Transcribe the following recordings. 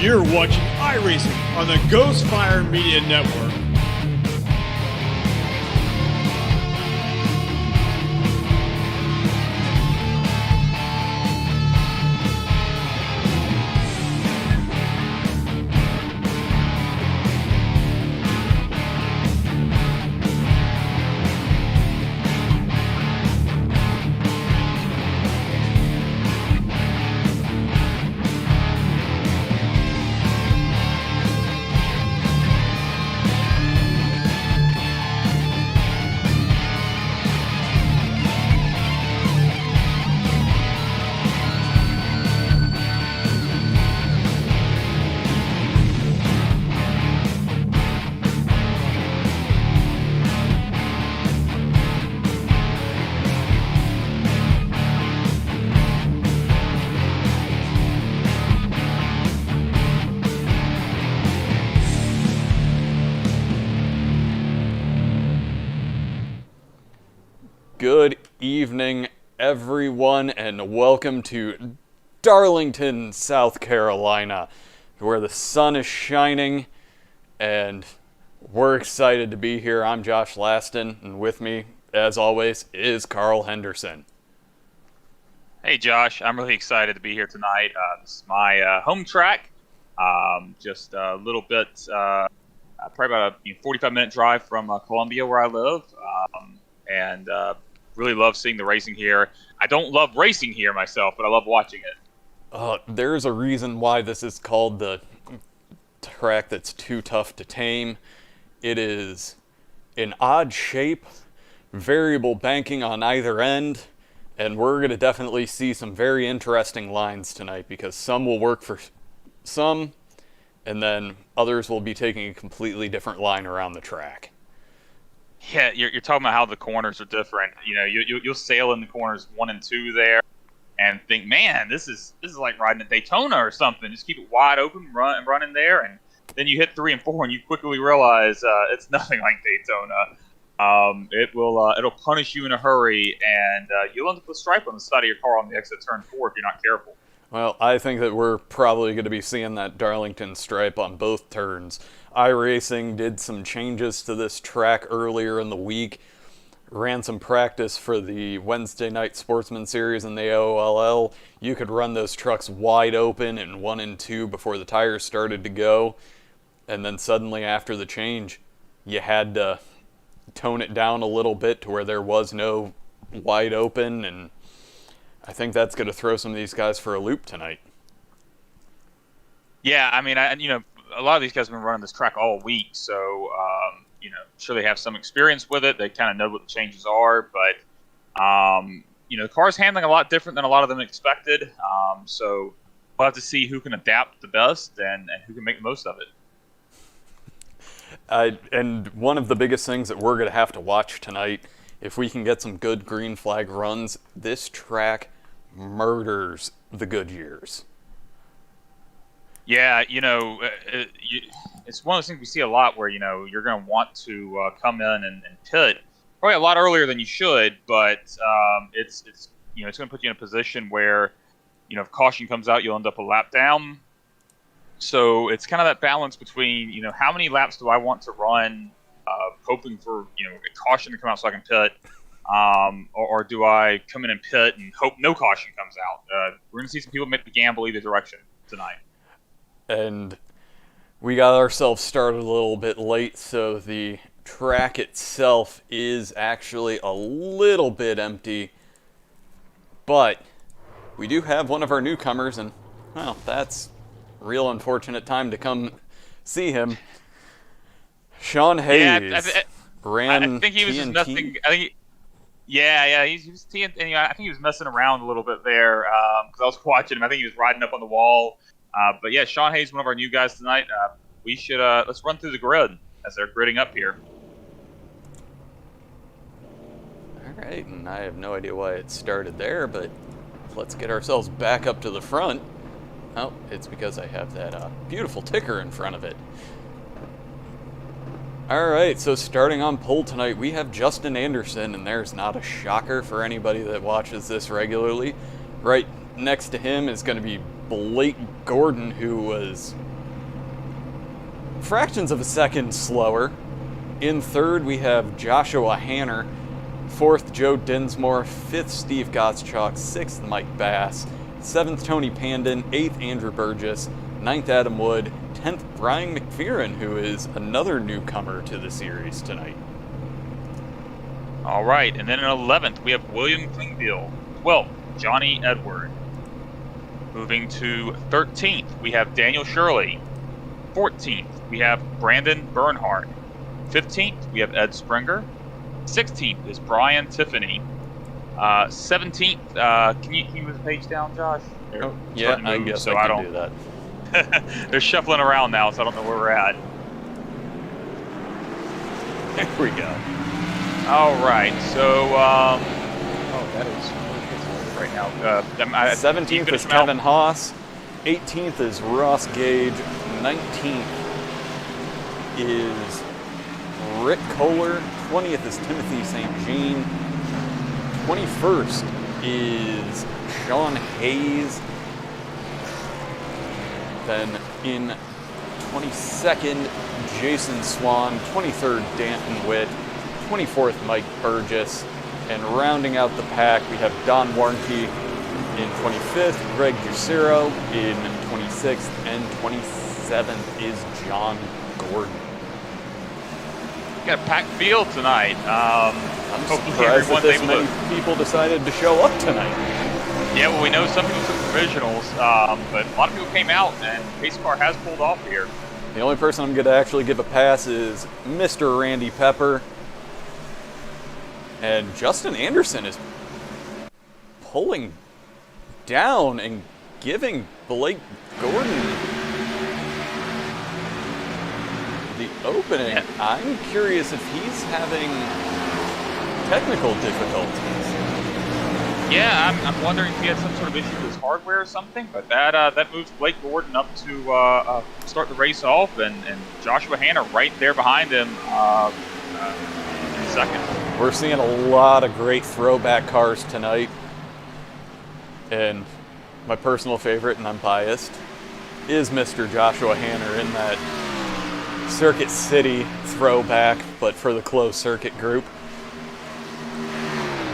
You're watching iRacing on the Ghostfire Media Network. Good evening, everyone, and welcome to Darlington, South Carolina, where the sun is shining, and we're excited to be here. I'm Josh Laston, and with me, as always, is Carl Henderson. Hey, Josh. I'm really excited to be here tonight. This is my home track. Just a little bit, probably about a 45-minute drive from Columbia, where I live, and really love seeing the racing here. I don't love racing here myself, but I love watching it. There's a reason why this is called the track that's too tough to tame. It is an odd shape, variable banking on either end, and we're going to definitely see some very interesting lines tonight because some will work for some, and then others will be taking a completely different line around the track. Yeah, you're talking about how the corners are different. You know, you'll sail in the corners 1 and 2 there, and think, man, this is like riding at Daytona or something. Just keep it wide open, running there, and then you hit 3 and 4, and you quickly realize it's nothing like Daytona. It'll punish you in a hurry, and you'll end up with a stripe on the side of your car on the exit turn 4 if you're not careful. Well, I think that we're probably going to be seeing that Darlington stripe on both turns. iRacing did some changes to this track earlier in the week, ran some practice for the Wednesday Night Sportsman Series in the AOLL. You could run those trucks wide open in 1 and 2 before the tires started to go, and then suddenly after the change, you had to tone it down a little bit to where there was no wide open, and I think that's going to throw some of these guys for a loop tonight. Yeah, I mean, a lot of these guys have been running this track all week, so sure they have some experience with it. They kind of know what the changes are, but the car's handling a lot different than a lot of them expected. So we'll have to see who can adapt the best and who can make the most of it. And one of the biggest things that we're going to have to watch tonight, if we can get some good green flag runs, this track murders the good years. Yeah, it's one of those things we see a lot where, you're going to want to come in and pit probably a lot earlier than you should, but it's going to put you in a position where, if caution comes out, you'll end up a lap down. So it's kind of that balance between, how many laps do I want to run, hoping for, a caution to come out so I can pit, or do I come in and pit and hope no caution comes out? We're going to see some people make the gamble either direction tonight. And we got ourselves started a little bit late, so the track itself is actually a little bit empty. But we do have one of our newcomers, and, well, that's a real unfortunate time to come see him. Sean Hayes ran I think he was just messing. He was TNT. I think he was messing around a little bit there because I was watching him. I think he was riding up on the wall. But yeah, Sean Hayes, one of our new guys tonight. We should let's run through the grid as they're gridding up here. All right, and I have no idea why it started there, but let's get ourselves back up to the front. Oh, it's because I have that beautiful ticker in front of it. All right, so starting on pole tonight, we have Justin Anderson, and there's not a shocker for anybody that watches this regularly. Right next to him is going to be Blake Gordon, who was fractions of a second slower. In third, we have Joshua Hanner. Fourth, Joe Dinsmore. Fifth, Steve Gottschalk. Sixth, Mike Bass. Seventh, Tony Pandon. Eighth, Andrew Burgess. Ninth, Adam Wood. 10th, Brian McPheron, who is another newcomer to the series tonight. All right, and then in 11th, we have William Klingbeil. 12th, Johnny Edward. Moving to 13th, we have Daniel Shirley. 14th, we have Brandon Bernhardt. 15th, we have Ed Springer. 16th is Brian Tiffany. 17th, can you move the page down, Josh? Oh, yeah, I guess I can do that. They're shuffling around now, so I don't know where we're at. There we go. All right, so that is right now. 17th is Kevin Haas. 18th is Ross Gage. 19th is Rick Kohler. 20th is Timothy St. Jean. 21st is Sean Hayes. Then in 22nd, Jason Swan. 23rd, Danton Witt. 24th, Mike Burgess. And rounding out the pack, we have Don Warnke in 25th, Greg Juicero in 26th, and 27th is John Gordon. Got a packed field tonight. I'm surprised that this many people decided to show up tonight. Yeah, well, we know some people took provisionals, but a lot of people came out, and pace car has pulled off here. The only person I'm going to actually give a pass is Mr. Randy Pepper. And Justin Anderson is pulling down and giving Blake Gordon the opening. Yeah. I'm curious if he's having technical difficulties. Yeah, I'm wondering if he had some sort of issue with his hardware or something, but that moves Blake Gordon up to start the race off, and Joshua Hanna right there behind him in second. We're seeing a lot of great throwback cars tonight, and my personal favorite, and I'm biased, is Mr. Joshua Hanner in that Circuit City throwback, but for the closed circuit group.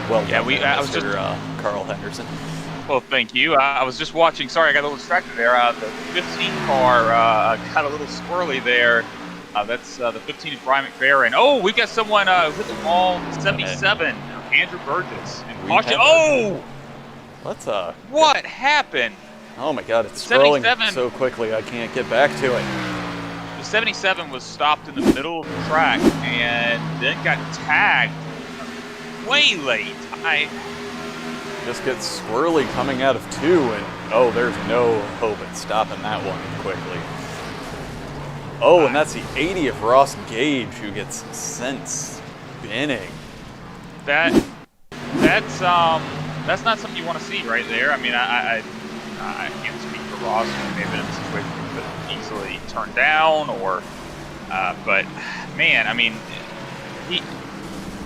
Well, yeah, I was just Carl Henderson. Well, thank you. I was just watching. Sorry, I got a little distracted there. The 15 car got a little squirrely there. That's the 15 is Brian McPheron. Oh, we've got someone who hit the wall. 77, Andrew Burgess. And caution. Oh! What happened? Oh my God! It's scrolling so quickly I can't get back to it. The 77 was stopped in the middle of the track and then got tagged way late. Just gets squirrely coming out of 2, and oh, there's no hope at stopping that one quickly. Oh, and that's the 80 of Ross Gage who gets sent spinning. That's not something you want to see right there. I mean, I can't speak for Ross. He may have been in a situation where he could easily turn down, or but man, I mean, he.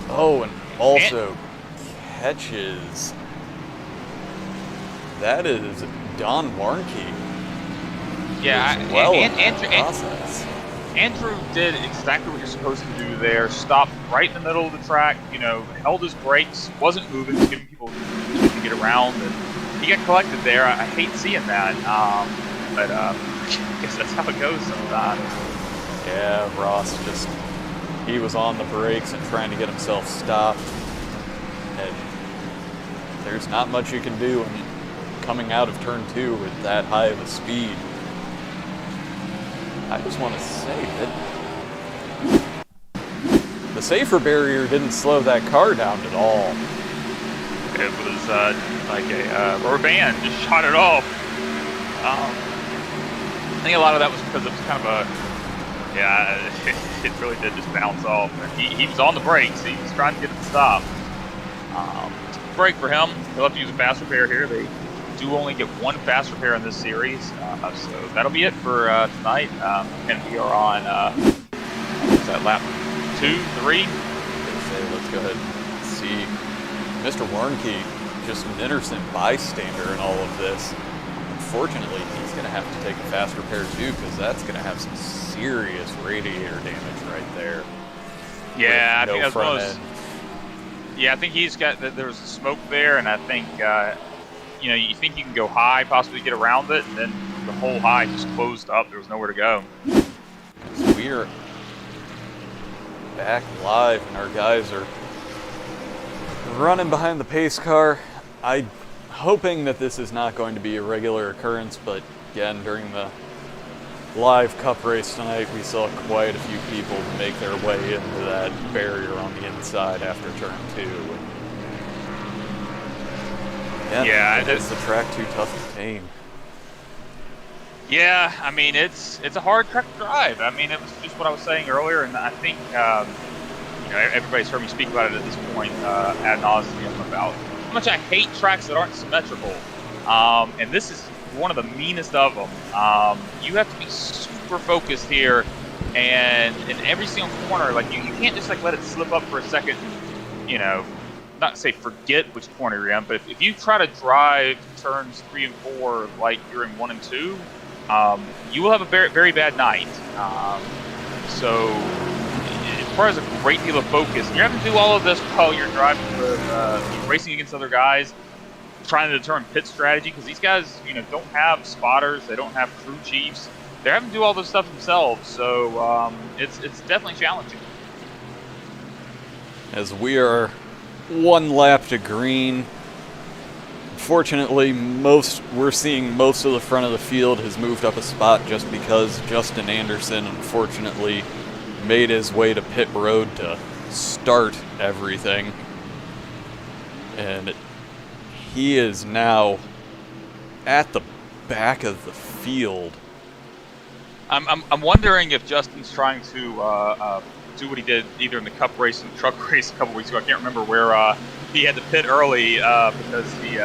Oh, and also catches. That is Don Warnke. Yeah, Andrew did exactly what you're supposed to do there. Stopped right in the middle of the track, held his brakes, wasn't moving, just giving people to get around, and he got collected there. I hate seeing that, but I guess that's how it goes sometimes. Yeah, Ross he was on the brakes and trying to get himself stopped, and there's not much you can do coming out of turn 2 with that high of a speed. I just want to say that the safer barrier didn't slow that car down at all. It was like a rubber band, just shot it off. I think a lot of that was because it was kind of it really did just bounce off. He was on the brakes. He was trying to get it to stop. Break for him. He'll have to use a fast repair here. They do only get one fast repair in this series, so that'll be it for tonight. And we are on what's that, lap 2, 3? Let's go ahead and see Mr. Warnke, just an innocent bystander in all of this. unfortunately, he's going to have to take a fast repair too, because that's going to have some serious radiator damage right there. Yeah, I no think that's front most. end. Yeah, I think he's got. There was smoke there, and I think you think you can go high, possibly get around it, and then the whole high just closed up. There was nowhere to go. We're back live, and our guys are running behind the pace car. I'm hoping that this is not going to be a regular occurrence, but again, during the live cup race tonight, we saw quite a few people make their way into that barrier on the inside after turn 2. Yeah, is the track too tough to tame? Yeah, I mean it's a hard track to drive. I mean it was just what I was saying earlier, and I think everybody's heard me speak about it at this point ad nauseum about how much I hate tracks that aren't symmetrical. And this is one of the meanest of them. You have to be super focused here, and in every single corner, like you can't just like let it slip up for a second. Not say forget which corner you're in, but if you try to drive turns 3 and 4 like you're in 1 and 2, you will have a very, very bad night. So it requires a great deal of focus. And you're having to do all of this while you're driving with racing against other guys, trying to determine pit strategy, because these guys, don't have spotters, they don't have crew chiefs. They're having to do all this stuff themselves. So it's definitely challenging. As we are 1 lap to green. Fortunately, we're seeing most of the front of the field has moved up a spot just because Justin Anderson, unfortunately, made his way to pit road to start everything. And he is now at the back of the field. I'm wondering if Justin's trying to do what he did either in the cup race and the truck race a couple weeks ago. I can't remember where he had to pit early because he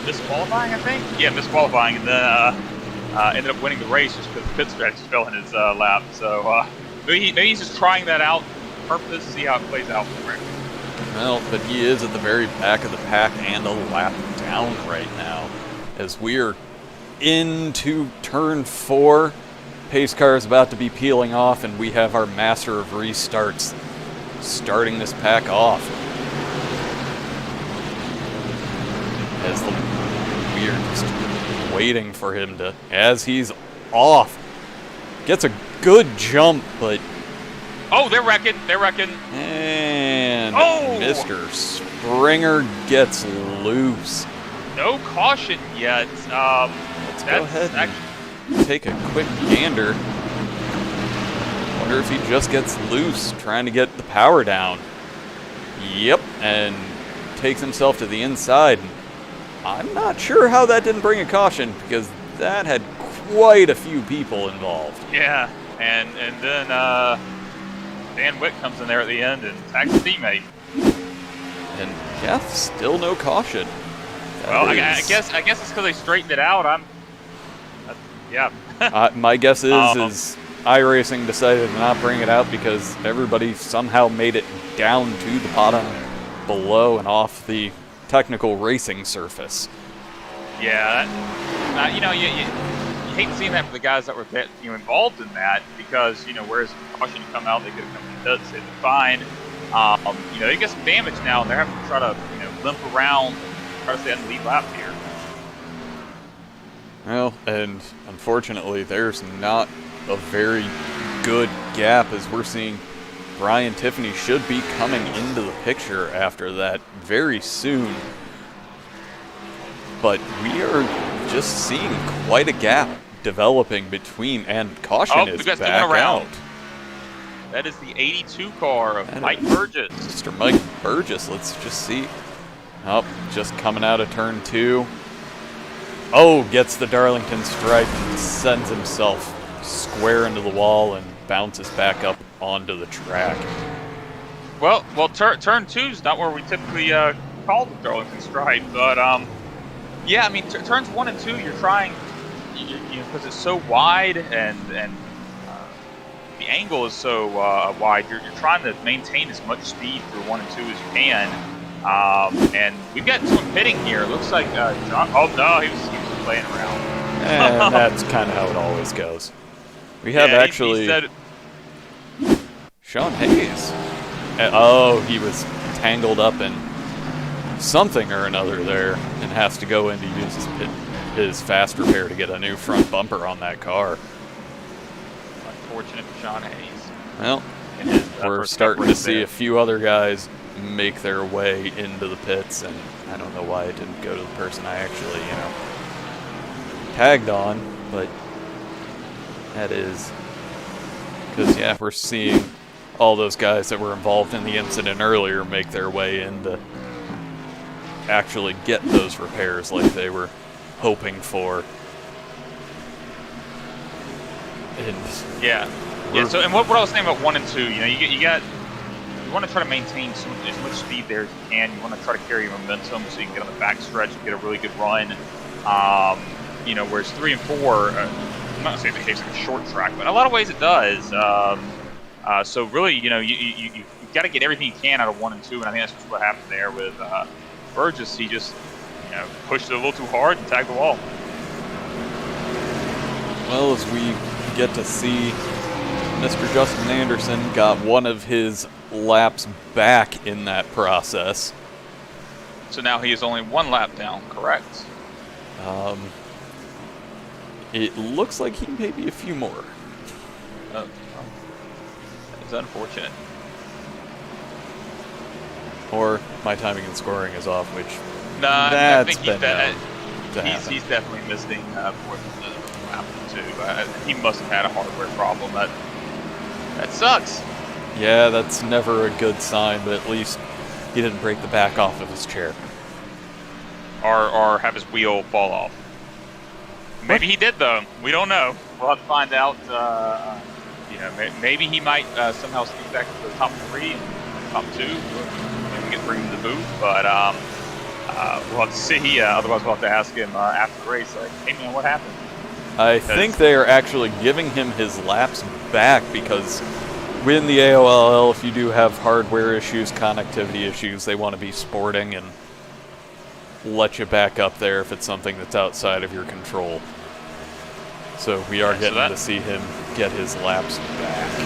misqualifying, I think. Yeah, misqualifying, and then ended up winning the race just because the pit strategy fell in his lap. So maybe he's just trying that out on purpose to see how it plays out for him. Well, but he is at the very back of the pack and a lap down right now. As we're into turn 4, pace car is about to be peeling off, and we have our master of restarts starting this pack off. As we are just waiting for him to, as he's off, gets a good jump, but oh, they're wrecking. and Mr. Springer gets loose. No caution yet. Let's go ahead and take a quick gander. Wonder if he just gets loose trying to get the power down. Yep, and takes himself to the inside. I'm not sure how that didn't bring a caution, because that had quite a few people involved. Yeah, and then Dan Witt comes in there at the end and attacks his teammate. And yeah, still no caution. Well, I guess it's because they straightened it out. Yeah. My guess is iRacing decided to not bring it out because everybody somehow made it down to the bottom below and off the technical racing surface. Yeah, you hate seeing that for the guys that were involved in that, because whereas caution come out, they could have come to the pits, they'd been fine. They get some damage now, and they're having to try to limp around, try to stay on the lead lap here. Well, and unfortunately, there's not a very good gap, as we're seeing Brian Tiffany should be coming into the picture after that very soon. But we are just seeing quite a gap developing between, and caution is back out. That is the 82 car of Mike Burgess. Mr. Mike Burgess, let's just see. Oh, just coming out of turn 2. Oh, gets the Darlington stripe and sends himself square into the wall and bounces back up onto the track. Well, turn 2 is not where we typically call the Darlington stripe, but yeah, I mean, turns 1 and 2, you're trying, because it's so wide and the angle is so wide, you're trying to maintain as much speed through 1 and 2 as you can. And we've got someone pitting here. It looks like John. Oh no, he was playing around. And that's kind of how it always goes. We have Yeah, actually he said, Sean Hayes. Oh, he was tangled up in something or another there and has to go in to use his fast repair to get a new front bumper on that car. unfortunate for Sean Hayes. Well, in his, we're first starting to race see there. a few other guys make their way into the pits, and I don't know why it didn't go to the person I actually, tagged on, but that is because, yeah, we're seeing all those guys that were involved in the incident earlier make their way in to actually get those repairs like they were hoping for. And Yeah. So, and what I was saying about 1 and 2, you want to try to maintain as much speed there as you can. You want to try to carry your momentum so you can get on the back stretch and get a really good run. Whereas 3 and 4, I'm not saying it behaves like a short track, but in a lot of ways it does. So really, you've got to get everything you can out of 1 and 2, and I think that's just what happened there with Burgess. He just, pushed it a little too hard and tagged the wall. well, as we get to see, Mr. Justin Anderson got one of his laps back in that process. So now he is only 1 lap down, correct? It looks like he may be a few more. Oh, that's unfortunate. Or my timing and scoring is off, which Nah, I that's think been known to happen. he's definitely missing more than the lap or 2. He must have had a hardware problem. That sucks. Yeah, that's never a good sign, but at least he didn't break the back off of his chair. Or have his wheel fall off. Maybe he did, though. We don't know. We'll have to find out. Maybe he might somehow sneak back to the top 3 and top 2. Maybe get bring him to the booth. But we'll have to see. Otherwise, we'll have to ask him after the race, like, hey, man, what happened? I think they are actually giving him his laps back because within the AOLL, if you do have hardware issues, connectivity issues, they want to be sporting and let you back up there if it's something that's outside of your control. So we are getting to see him get his laps back.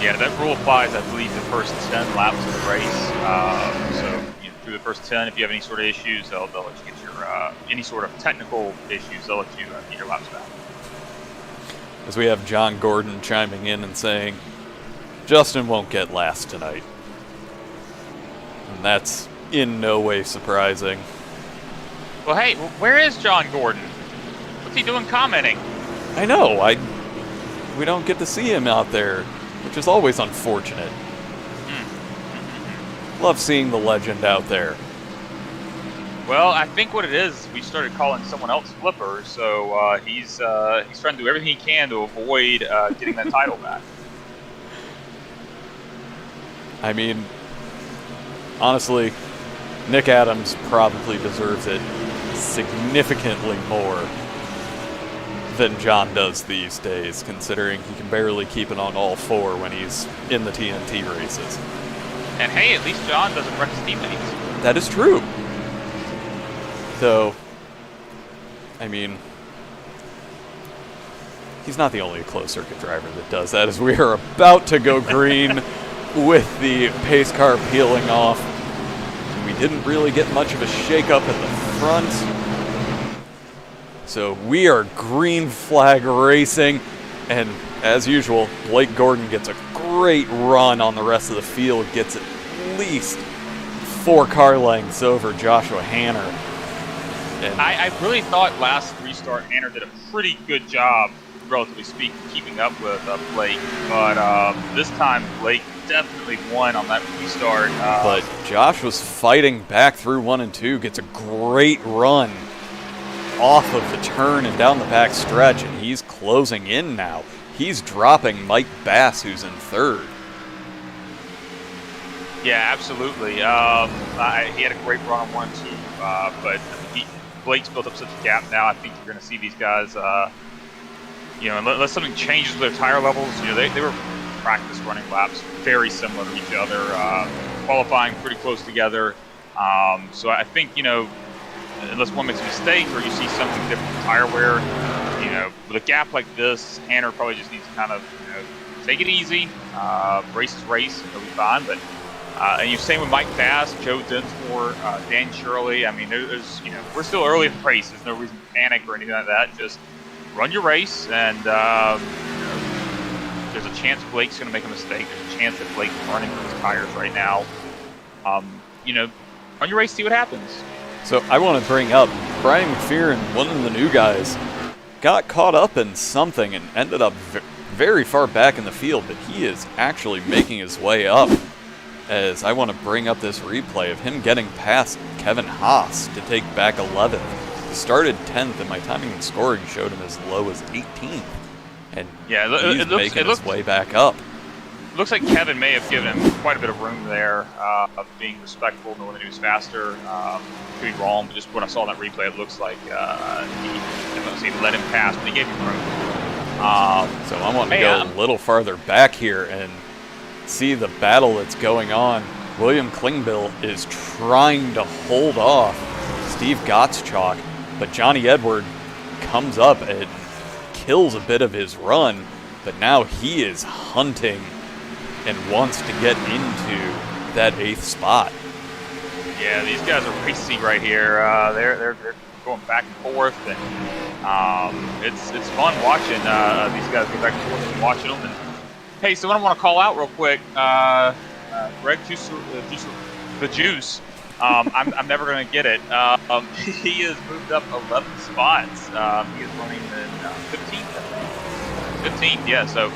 Yeah, that rule applies, I believe, the first 10 laps of the race. So through the first 10, if you have any sort of issues, they'll let you get your any sort of technical issues. They'll let you get your laps back. As we have John Gordon chiming in and saying, Justin won't get last tonight. And that's in no way surprising. Well, hey, where is John Gordon? What's he doing commenting? I know, we don't get to see him out there, which is always unfortunate. Love seeing the legend out there. Well, I think what it is, we started calling someone else Flipper, so he's trying to do everything he can to avoid getting that title back. I mean, honestly, Nick Adams probably deserves it significantly more than John does these days, considering he can barely keep it on all 4 when he's in the TNT races. And hey, at least John doesn't wreck his teammates. That is true. Though, I mean, he's not the only closed circuit driver that does that, as we are about to go green with the pace car peeling off. We didn't really get much of a shake-up at the front. So we are green flag racing, and as usual, Blake Gordon gets a great run on the rest of the field, gets at least 4 car lengths over Joshua Hanner. And I really thought last restart Hanner did a pretty good job, relatively speaking, keeping up with Blake, but this time Blake definitely won on that restart. But Josh was fighting back through 1 and 2, gets a great run off of the turn and down the back stretch, and he's closing in now. He's dropping Mike Bass, who's in 3rd. Yeah, absolutely. He had a great run on 1 and 2, but Blake's built up such a gap now. I think you're going to see these guys, unless something changes with their tire levels, they were practice running laps very similar to each other, qualifying pretty close together. So I think, unless one makes a mistake or you see something different with tire wear, with a gap like this, Tanner probably just needs to kind of, take it easy. Race is race, he'll be fine. But and you same with Mike Bass, Joe Dinsmore, Dan Shirley. I mean, there's we're still early in the race. There's no reason to panic or anything like that. Just run your race, and there's a chance Blake's going to make a mistake. There's a chance that Blake's running through his tires right now. Run your race, see what happens. So I want to bring up Brian McPherson, one of the new guys, got caught up in something and ended up very far back in the field, but he is actually making his way up, as I want to bring up this replay of him getting past Kevin Haas to take back 11th. He started 10th, and my timing and scoring showed him as low as 18th. And he's making his way back up. It looks like Kevin may have given him quite a bit of room there, of being respectful, knowing that he was faster. Could be wrong, but just when I saw that replay, it looks like he let him pass, but he gave him room. So I want to go a little farther back here and see the battle that's going on. William Klingbill is trying to hold off Steve Gottschalk, but Johnny Edward comes up and kills a bit of his run, but now he is hunting and wants to get into that 8th spot. Yeah, these guys are racy right here. They're going back and forth, and it's fun watching these guys go back and forth and watching them. And hey, so what I want to call out real quick, Greg the Juice. I'm never going to get it. He has moved up 11 spots. He is running in 15th. 15th, yeah. So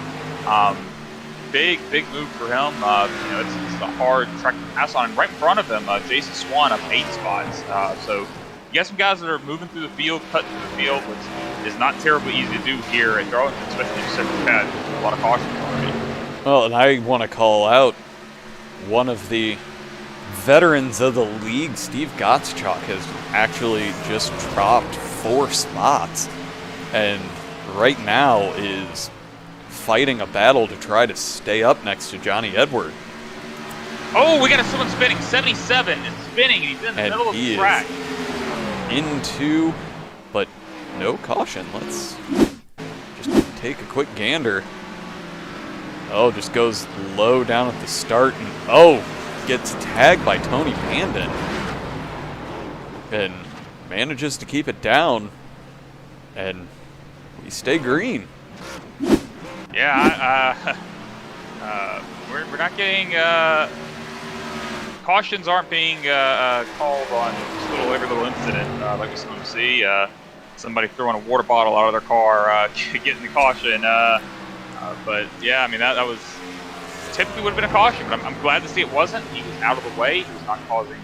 big move for him. It's a hard track to pass on. And right in front of him, Jason Swan up 8 spots. So you got some guys that are moving through the field, cutting through the field, which is not terribly easy to do here at Darlington, especially if you've had a lot of caution already. Well, and I want to call out one of the veterans of the league. Steve Gottschalk has actually just dropped 4 spots, and right now is fighting a battle to try to stay up next to Johnny Edward. Oh, we got someone spinning 77 and spinning, and he's in the middle of the track. Into, but no caution. Let's just take a quick gander. Oh, just goes low down at the start, and gets tagged by Tony Pandon and manages to keep it down, and we stay green. Yeah, we're not getting cautions aren't being called on every little incident like we sometimes see. Somebody throwing a water bottle out of their car, getting the caution. But yeah, I mean that was typically would have been a caution, but I'm glad to see it wasn't. He was out of the way. He was not causing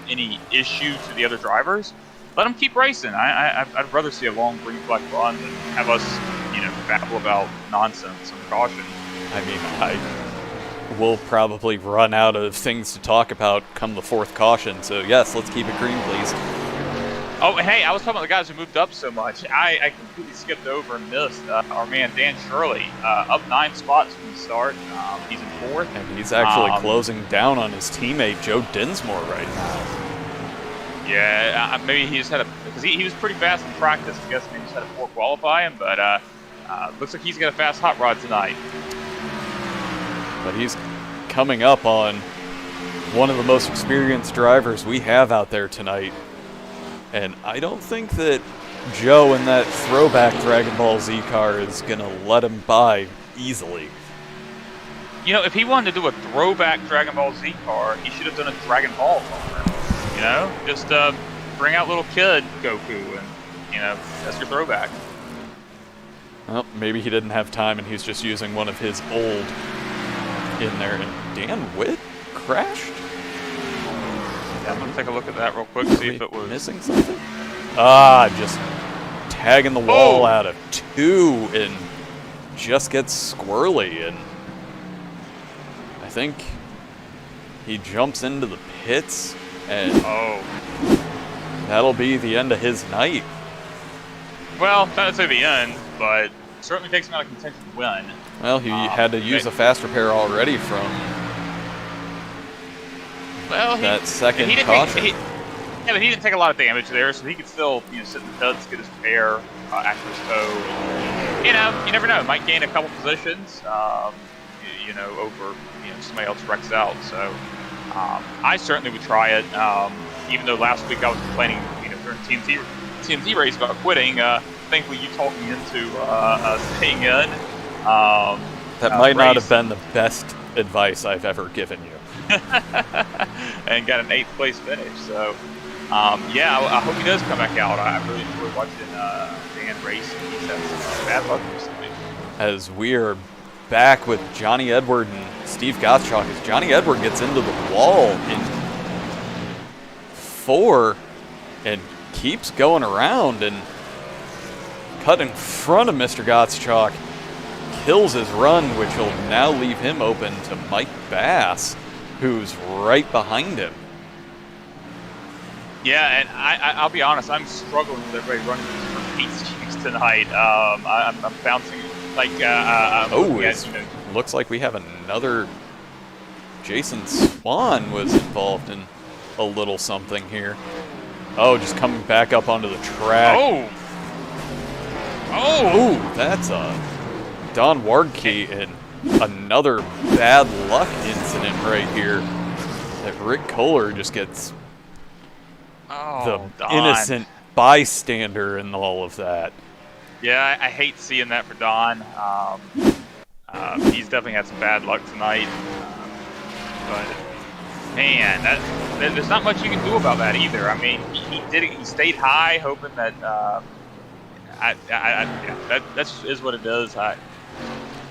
any issue to the other drivers. Let him keep racing. I'd rather see a long green flag run than have us, babble about nonsense and caution. I mean, I will probably run out of things to talk about come the 4th caution. So yes, let's keep it green, please. Oh, hey, I was talking about the guys who moved up so much. I completely skipped over and missed our man Dan Shirley, up 9 spots from the start. He's in 4th. And he's actually closing down on his teammate Joe Dinsmore right now. Yeah, maybe he just had because he was pretty fast in practice. I guess maybe just had a poor qualifying, but looks like he's got a fast hot rod tonight. But he's coming up on one of the most experienced drivers we have out there tonight. And I don't think that Joe in that throwback Dragon Ball Z car is going to let him by easily. If he wanted to do a throwback Dragon Ball Z car, he should have done a Dragon Ball car. Just bring out little kid Goku and, that's your throwback. Well, maybe he didn't have time and he's just using one of his old in there. And Dan Witt crashed? Yeah, I'm going to take a look at that real quick, see if it was missing something. Just tagging the wall out of 2 and just gets squirrely. And I think he jumps into the pits, and that'll be the end of his night. Well, not to say the end, but certainly takes him out of contention to win. Well, he had to use a fast repair already from that second caution. Yeah, but he didn't take a lot of damage there, so he could still, sit in the pits, get his repair after his toe. You never know. Might gain a couple positions, over, somebody else wrecks out. So I certainly would try it. Even though last week I was complaining, during TNT race about quitting. Thankfully, you talked me into staying in. That might not have been the best advice I've ever given you. And got an 8th place finish. So, I hope he does come back out. I really enjoy watching Dan race. He's had some bad luck recently. As we are back with Johnny Edward and Steve Gottschalk, as Johnny Edward gets into the wall in 4 and keeps going around and cut in front of Mr. Gottschalk. Kills his run, which will now leave him open to Mike Bass, who's right behind him. Yeah, and I'll be honest, I'm struggling with everybody running for Pete's Cheeks tonight. I'm bouncing like looks like we have another. Jason Swan was involved in a little something here. Oh, just coming back up onto the track. Oh, that's a Don Wardkey and another bad luck incident right here. That Rick Kohler just gets the Don. Innocent bystander in all of that. Yeah, I hate seeing that for Don. He's definitely had some bad luck tonight. But man, there's not much you can do about that either. I mean, he did it. He stayed high, hoping that. That is what it is. I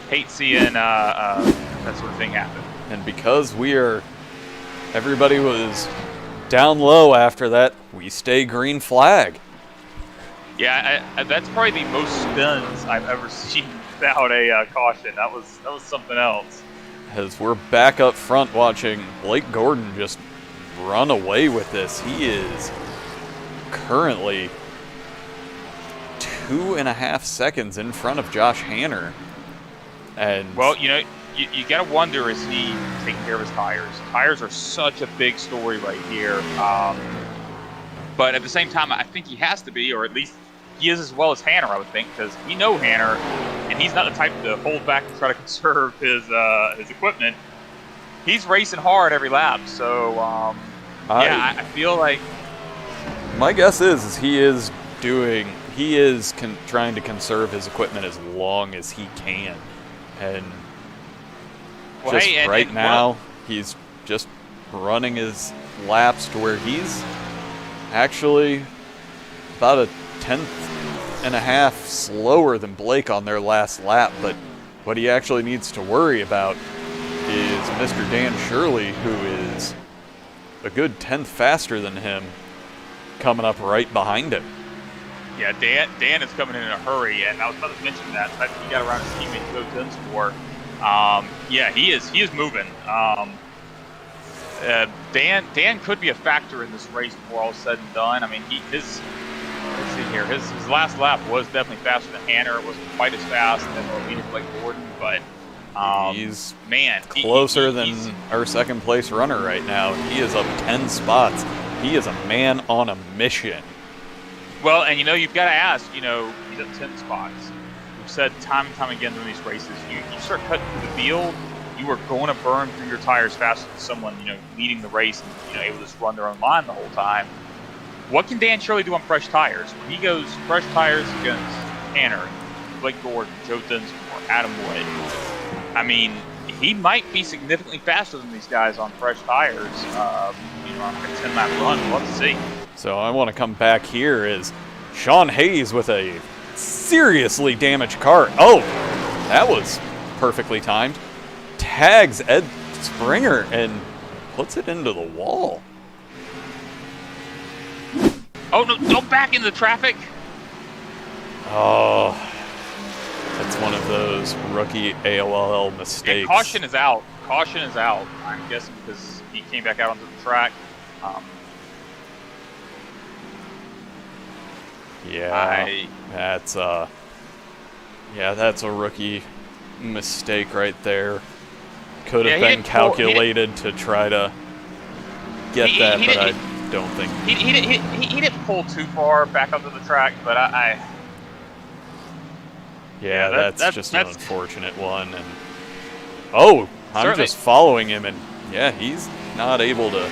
hate seeing that sort of thing happen. And because everybody was down low after that, we stay green flag. Yeah, that's probably the most spins I've ever seen without a caution. That was something else. As we're back up front watching Blake Gordon just run away with this. He is currently 2.5 seconds in front of Josh Hanner. And well, you gotta wonder, is he taking care of his tires? Tires are such a big story right here. But at the same time, I think he has to be, or at least he is as well as Hanner, I would think, because we know Hanner, and he's not the type to hold back and try to conserve his equipment. He's racing hard every lap, so I feel like my guess is he is trying to conserve his equipment as long as he can, and now he's just running his laps to where he's actually about a 10.5 slower than Blake on their last lap. But what he actually needs to worry about is Mr. Dan Shirley, who is a good 10th faster than him, coming up right behind him. Yeah, Dan is coming in a hurry, and I was about to mention that. I think he got around his teammate Joe Dinsmore. He is moving. Dan could be a factor in this race before all is said and done. I mean, let's see here. His last lap was definitely faster than Hanner. It wasn't quite as fast than the leader Blake Gordon, but he's closer than our second place runner right now. He is up 10 spots. He is a man on a mission. Well, and you've got to ask, he's up 10 spots. We've said time and time again during these races, you start cutting through the field, you are going to burn through your tires faster than someone, leading the race and, able to just run their own line the whole time. What can Dan Shirley do on fresh tires? When he goes fresh tires against Hanner, Blake Gordon, Joe Dinsmore, Adam Wood, I mean, he might be significantly faster than these guys on fresh tires, on a 10-lap run. We'll have to see. So I want to come back here as Sean Hayes with a seriously damaged car. Oh, that was perfectly timed. Tags Ed Springer and puts it into the wall. Oh, no, don't back into the traffic. Oh, that's one of those rookie AOLL mistakes. And caution is out. Caution is out. I'm guessing because he came back out onto the track. That's a rookie mistake right there. Could have been calculated to try to get that, but don't think he didn't pull too far back onto the track, but yeah, that's just an that's unfortunate one. And oh, I'm certainly. just following him, and yeah, he's not able to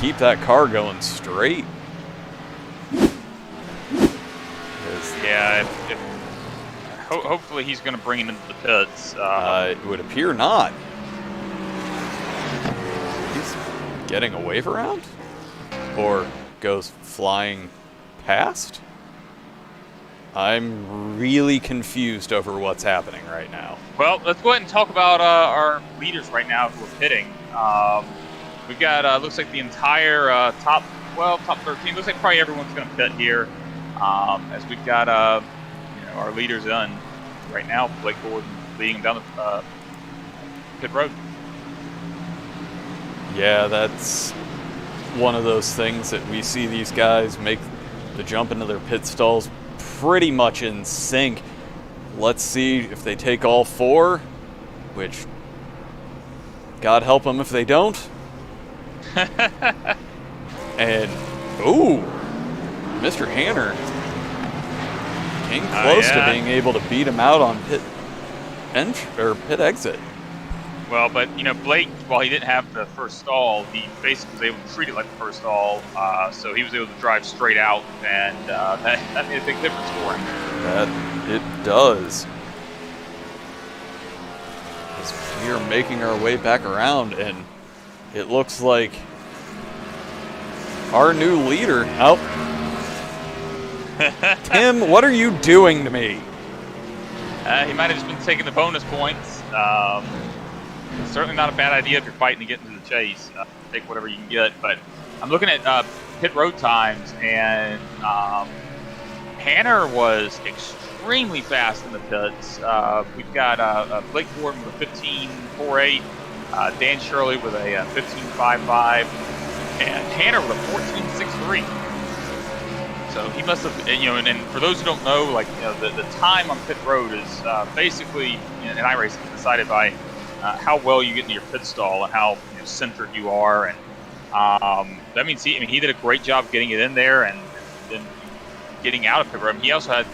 keep that car going straight. Yeah, hopefully he's going to bring it into the pits. It would appear not. He's getting a wave around? Or goes flying past? I'm really confused over what's happening right now. Well, let's go ahead and talk about our leaders right now who are pitting. We've got, looks like the entire top 13. Looks like probably everyone's going to pit here. As we've got our leaders in right now. Blake Gordon leading them down the pit road. Yeah, that's one of those things that we see these guys make the jump into their pit stalls pretty much in sync. Let's see if they take all four, which God help them if they don't. And, ooh, Mr. Hanner came close to being able to beat him out on pit exit. Well, but Blake, while he didn't have the first stall, he basically was able to treat it like the first stall, so he was able to drive straight out, and that made a big difference for him. That it does. As we are making our way back around, and it looks like our new leader. Oh. Tim, what are you doing to me? He might have just been taking the bonus points. It's certainly not a bad idea if you're fighting to get into the chase. Take whatever you can get. But I'm looking at pit road times, and Hanner was extremely fast in the pits. We've got Blake Gordon with a 15.48, Dan Shirley with a 15.55, and Hanner with a 14.63. So he must have, and for those who don't know, the time on pit road is basically in iRacing decided by how well you get into your pit stall and how centered you are, and that means he did a great job getting it in there and then getting out of pit road. He also had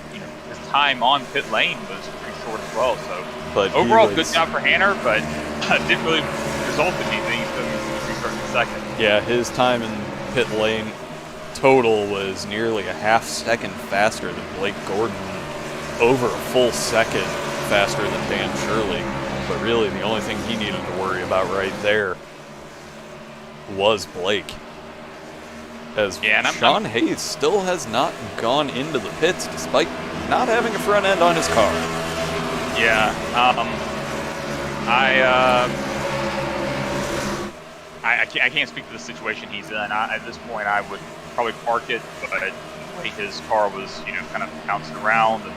his time on pit lane was pretty short as well. So, but overall, good job for Hanner, but didn't really result in anything. He's going to restart in second. Yeah, his time in pit lane total was nearly a half second faster than Blake Gordon, over a full second faster than Dan Shirley. But really, the only thing he needed to worry about right there was Blake. As Sean Hayes still has not gone into the pits despite not having a front end on his car. Yeah, I can't speak to the situation he's in. At this point, I would probably park it, but the way his car was, kind of bouncing around, and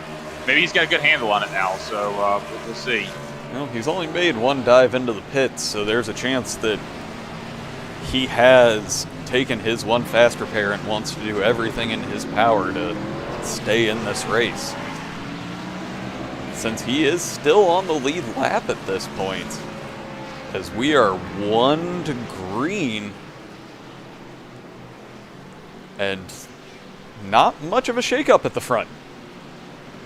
maybe he's got a good handle on it now. So we'll see. Well, he's only made one dive into the pits, so there's a chance that he has taken his one fast repair and wants to do everything in his power to stay in this race. Since he is still on the lead lap at this point, as we are 1 to green, and not much of a shakeup at the front.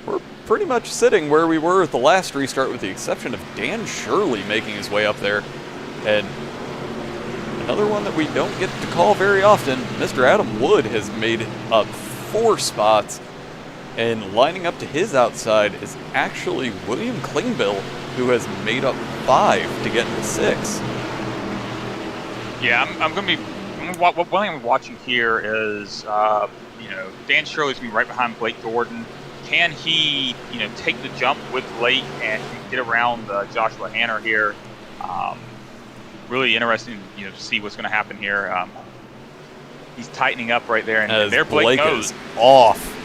We're pretty much sitting where we were at the last restart, with the exception of Dan Shirley making his way up there. And another one that we don't get to call very often, Mr. Adam Wood has made up 4 spots, and lining up to his outside is actually William Klingbill, who has made up 5 to get into 6. Yeah, one thing I'm watching here is, Dan Shirley's going to be right behind Blake Gordon. Can he, take the jump with Blake and get around Joshua Hanner here? Really interesting, to see what's going to happen here. He's tightening up right there, and there Blake knows. Is off.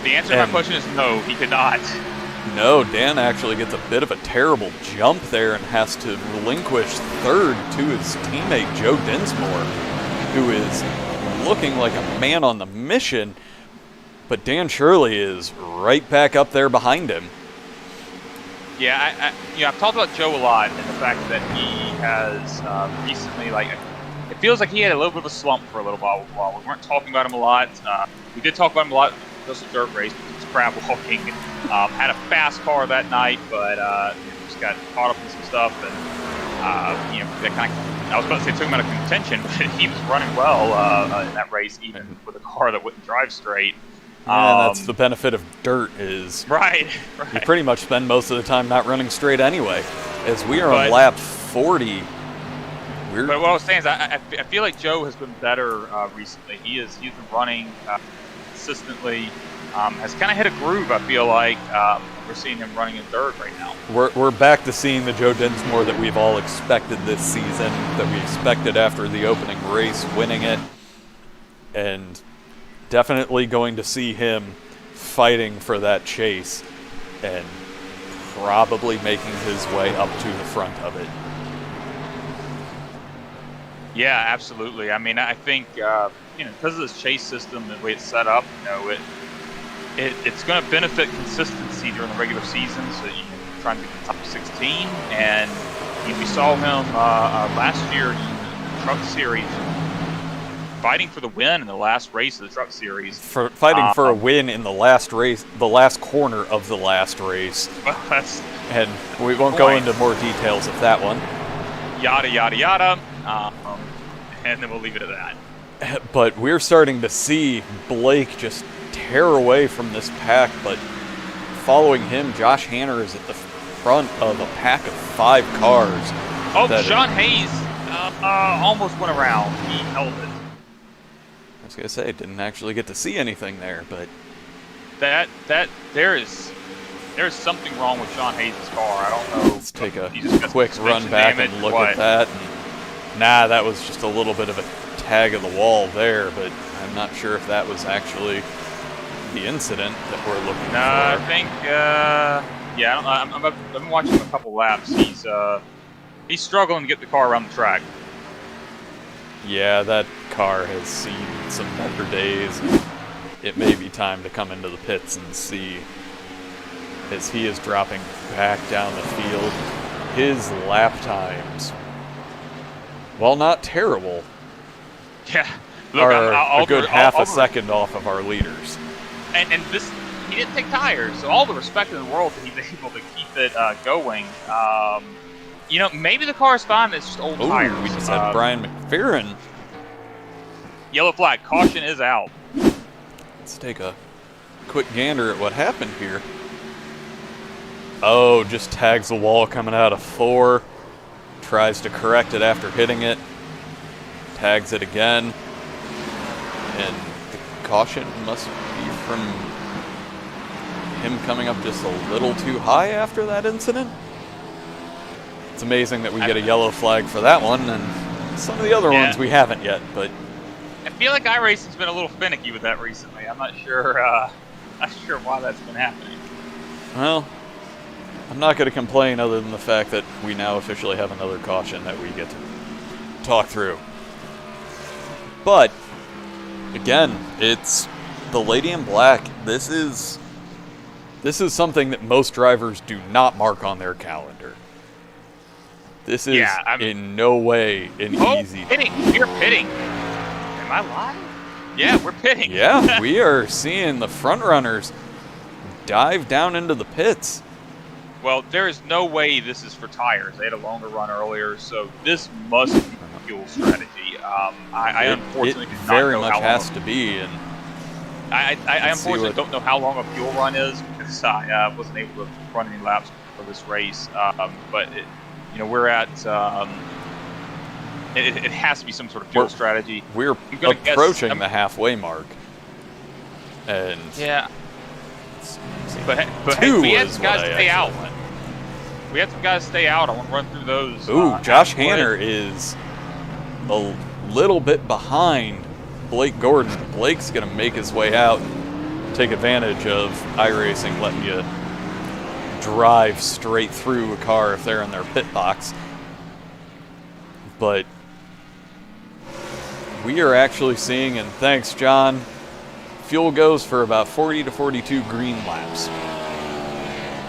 The answer to my question is no, he could not. No, Dan actually gets a bit of a terrible jump there and has to relinquish third to his teammate Joe Dinsmore, who is looking like a man on the mission, but Dan Shirley is right back up there behind him. Yeah, I've talked about Joe a lot, and the fact that he has recently, it feels like he had a little bit of a slump for a little while. We weren't talking about him a lot. We did talk about him a lot just a dirt race, because he was crab walking. Had a fast car that night, but just got caught up in some stuff, and that kind of, I was about to say took him out of contention, but he was running well in that race, even with a car that wouldn't drive straight. Yeah, that's the benefit of dirt is right. You pretty much spend most of the time not running straight anyway. As we are on lap 40, but what I was saying is I feel like Joe has been better recently. He's been running consistently. Has kind of hit a groove, I feel like. We're seeing him running in third right now. We're back to seeing the Joe Dinsmore that we've all expected this season, that we expected after the opening race, winning it. And definitely going to see him fighting for that chase and probably making his way up to the front of it. Yeah, absolutely. I mean, I think because of this chase system, the way it's set up, it's going to benefit consistency during the regular season, so you can try and get the top 16. And we saw him last year in the Truck Series fighting for the win in the last race of the Truck Series. Fighting for a win in the last race, the last corner of the last race. Well, and we won't go into more details of that one. Yada, yada, yada. And then we'll leave it at that. But we're starting to see Blake just tear away from this pack, but following him, Josh Hanner is at the front of a pack of 5 cars. Oh, Sean Hayes almost went around. He held it. I was going to say, didn't actually get to see anything there, but there is something wrong with Sean Hayes' car. I don't know. Let's take a quick run back and look at that. Nah, that was just a little bit of a tag of the wall there, but I'm not sure if that was actually the incident that we're looking for. I think, I've been watching him a couple laps. He's struggling to get the car around the track. Yeah, that car has seen some better days. It may be time to come into the pits and see, as he is dropping back down the field, his lap times, while not terrible, are a good half a second off of our leaders. And this, he didn't take tires, so all the respect in the world that he's able to keep it going. Maybe the car is fine, it's just old tires. We just had Brian McFerrin. Yellow flag, caution is out. Let's take a quick gander at what happened here. Oh, just tags the wall coming out of 4. Tries to correct it after hitting it. Tags it again. And the caution must be from him coming up just a little too high after that incident. It's amazing that we get a yellow flag for that one, and some of the other ones we haven't yet, but I feel like iRacing's been a little finicky with that recently. I'm not sure why that's been happening. Well, I'm not going to complain other than the fact that we now officially have another caution that we get to talk through. But, again, it's the Lady in Black. This is something that most drivers do not mark on their calendar. This is in no way an easy... pitting! You're pitting! Am I live? Yeah, we're pitting. Yeah, we are seeing the front runners dive down into the pits. Well, there is no way this is for tires. They had a longer run earlier, so this must be fuel strategy. I unfortunately do not know how long. Very much has to be, and I unfortunately don't know how long a fuel run is because I wasn't able to run any laps for this race. But we're at. It has to be some sort of fuel strategy. We're approaching the halfway mark, and but hey, we had some guys stay out. We had some guys stay out. I want to run through those. Ooh, Josh Hanner is a little bit behind Blake Gordon. Blake's going to make his way out, take advantage of iRacing letting you drive straight through a car if they're in their pit box. But we are actually seeing, and thanks, John, fuel goes for about 40 to 42 green laps.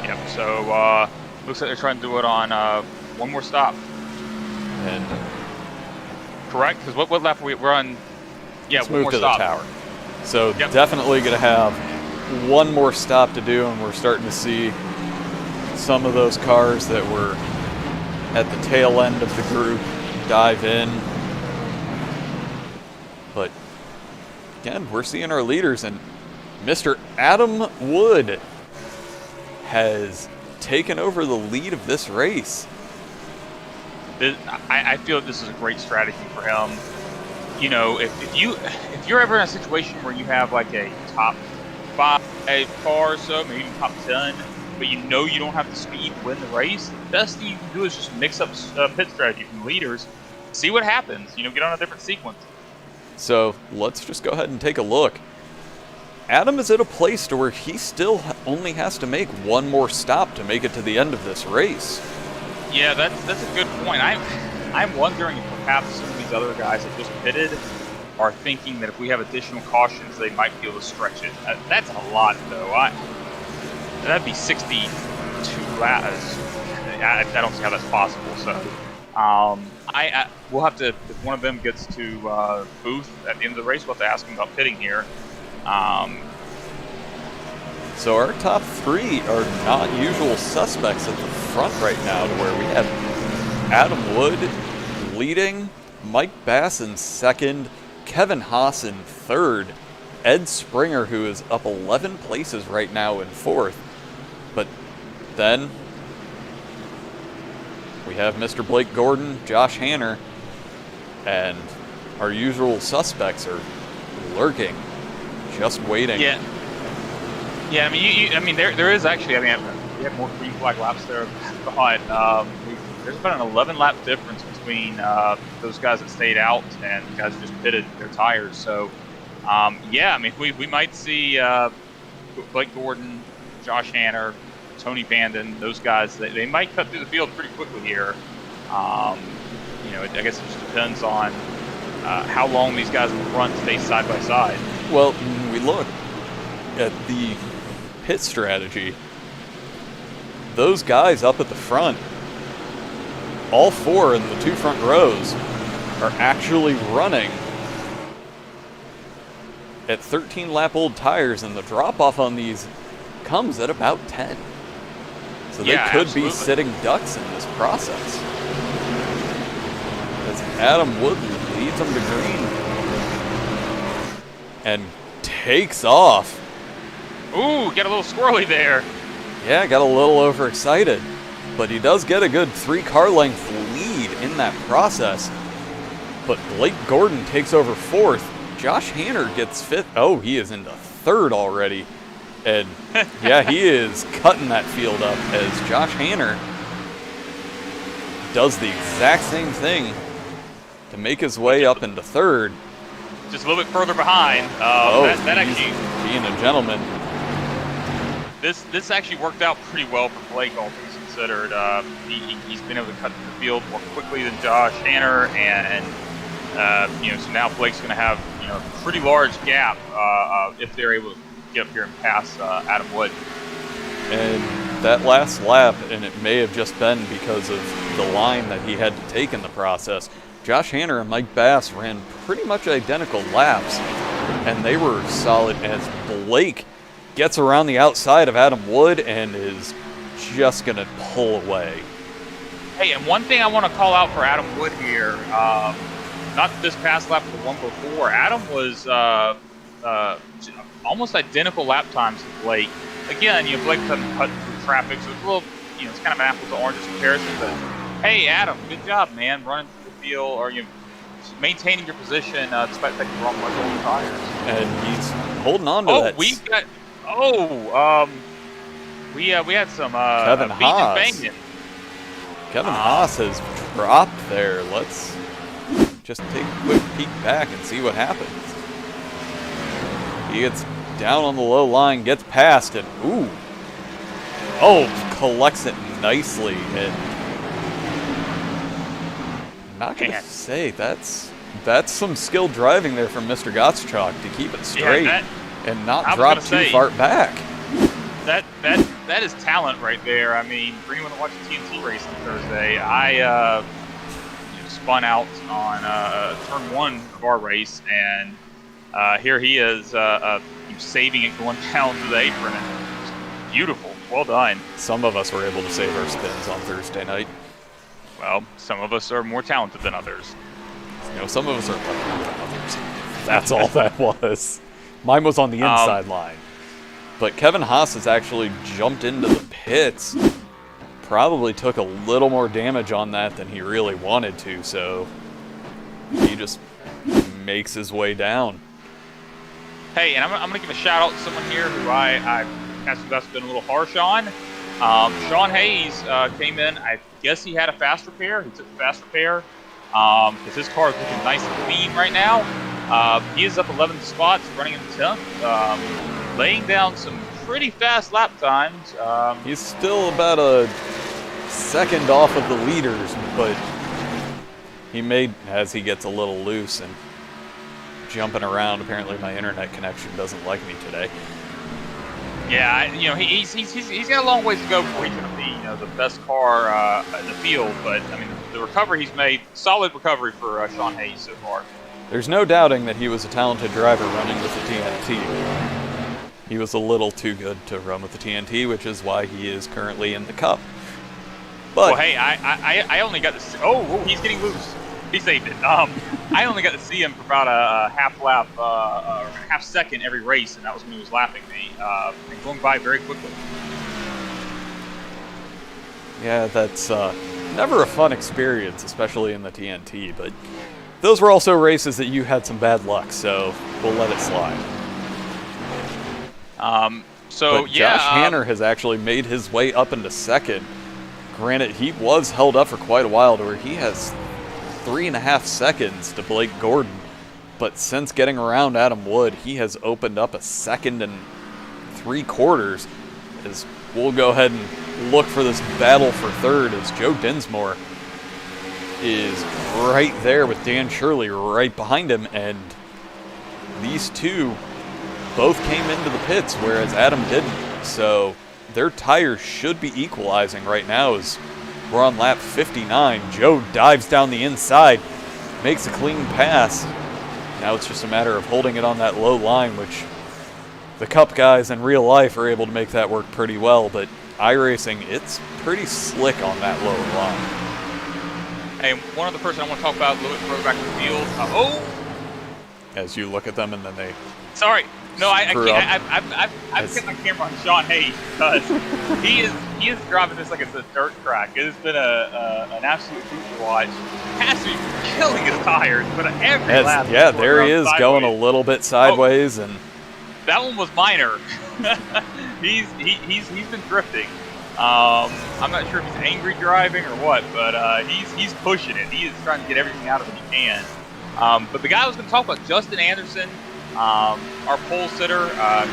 Yep, so looks like they're trying to do it on one more stop. And correct? Because what lap we're on? Yeah, Let's one move more to stop. the tower. So Yep. definitely going to have one more stop to do, and we're starting to see some of those cars that were at the tail end of the group dive in. But again, we're seeing our leaders, and Mr. Adam Wood has taken over the lead of this race. I feel that this is a great strategy for him. You know, if you're ever in a situation where you have like a top 5 car or so, maybe even top 10, but you know you don't have the speed to win the race, the best thing you can do is just mix up pit strategy from the leaders, see what happens. You know, get on a different sequence. So let's just go ahead and take a look. Adam is at a place to where he still only has to make one more stop to make it to the end of this race. Yeah, that's a good point. I'm wondering if perhaps some of these other guys that just pitted are thinking that if we have additional cautions, they might be able to stretch it. That's a lot, though. That'd be 62 laps. I don't see how that's possible. So, we'll have to, if one of them gets to booth at the end of the race, we'll have to ask him about pitting here. So our top 3 are not usual suspects at the front right now, to where we have Adam Wood leading, Mike Bass in second, Kevin Haas in third, Ed Springer, who is up 11 places right now, in fourth. But then we have Mr. Blake Gordon, Josh Hanner, and our usual suspects are lurking, just waiting. Yeah. I mean, there is actually. I mean, we have more green flag laps there. But there's about an 11 lap difference between those guys that stayed out and the guys that just pitted their tires. So, yeah, I mean, we might see Blake Gordon, Josh Hanner, Tony Bandon, those guys. They might cut through the field pretty quickly here. You know, I guess it just depends on how long these guys in the front stay side by side. Well, when we look at the pit strategy, those guys up at the front, all 4 in the 2 front rows, are actually running at 13 lap old tires, and the drop off on these comes at about 10. So they could absolutely be sitting ducks in this process. As Adam Wood leads them to green and takes off. Ooh, get a little squirrely there. Yeah, got a little overexcited, but he does get a good 3 car length lead in that process. But Blake Gordon takes over 4th. Josh Hanner gets 5th. Oh, he is into 3rd already. And yeah, he is cutting that field up as Josh Hanner does the exact same thing to make his way up into 3rd. Just a little bit further behind. That actually, being a gentleman. This actually worked out pretty well for Blake, all things considered. He's been able to cut through the field more quickly than Josh Hanner, and you know, so now Blake's going to have, you know, a pretty large gap if they're able to get up here and pass Adam Wood. And that last lap, and it may have just been because of the line that he had to take in the process, Josh Hanner and Mike Bass ran pretty much identical laps, and they were solid as Blake gets around the outside of Adam Wood and is just going to pull away. Hey, and one thing I want to call out for Adam Wood here, not this past lap, but the one before, Adam was almost identical lap times to Blake. Again, you know, Blake couldn't cut through traffic, so it's a little, you know, it's kind of an apples to oranges comparison, but hey, Adam, good job, man, running through the field, or you maintaining your position despite taking the wrong bunch of tires. And he's holding on to that. We had some Kevin Haas. banging. Kevin Haas has dropped there. Let's just take a quick peek back and see what happens. He gets down on the low line, gets past, and collects it nicely. And I'm not gonna say that's some skilled driving there from Mr. Gottschalk to keep it straight and not drop too far back. That is talent right there. I mean, for anyone that watches TNT racing Thursday, spun out on turn 1 of our race, and here he is saving it going down to the apron. And beautiful. Well done. Some of us were able to save our spins on Thursday night. Well, some of us are more talented than others. Some of us are luckier than others. That's all that was. Mine was on the inside line. But Kevin Haas has actually jumped into the pits. Probably took a little more damage on that than he really wanted to, so he just makes his way down. Hey, and I'm going to give a shout out to someone here who I that's been a little harsh on. Sean Hayes came in. I guess he had a fast repair. He took a fast repair because his car is looking nice and clean right now. He is up 11 spots, running in 10th, laying down some pretty fast lap times. He's still about a second off of the leaders, but he made, as he gets a little loose and jumping around. Apparently my internet connection doesn't like me today. Yeah, he's got a long ways to go before he's going to be the best car in the field. But I mean, the recovery he's made, solid recovery for Sean Hayes so far. There's no doubting that he was a talented driver running with the TNT. He was a little too good to run with the TNT, which is why he is currently in the Cup. But well, hey, I only got to see, he's getting loose. He saved it. I only got to see him for about a half lap, or half second every race, and that was when he was lapping me, and going by very quickly. Yeah, that's never a fun experience, especially in the TNT, but those were also races that you had some bad luck, so we'll let it slide. But Josh Hanner has actually made his way up into second. Granted, he was held up for quite a while to where he has 3.5 seconds to Blake Gordon, but since getting around Adam Wood, he has opened up a 2 3/4. As we'll go ahead and look for this battle for third, as Joe Dinsmore is right there with Dan Shirley right behind him, and these two both came into the pits, whereas Adam didn't. So their tires should be equalizing right now as we're on lap 59. Joe dives down the inside, makes a clean pass. Now it's just a matter of holding it on that low line, which the Cup guys in real life are able to make that work pretty well, but iRacing, it's pretty slick on that lower line. Hey, one other person I want to talk about a little bit further back in the field. As you look at them and then they... Sorry. No, I screw can't. up. I've kept my camera on Sean Hayes because he is driving this like it's a dirt track. It has been an absolute hoot to watch. Has to be killing his tires, but every lap. Yeah, there he is sideways. going a little bit sideways, and that one was minor. he's been drifting. I'm not sure if he's angry driving or what, but he's pushing it. He is trying to get everything out of it he can. But the guy I was going to talk about, Justin Anderson. Our pole sitter,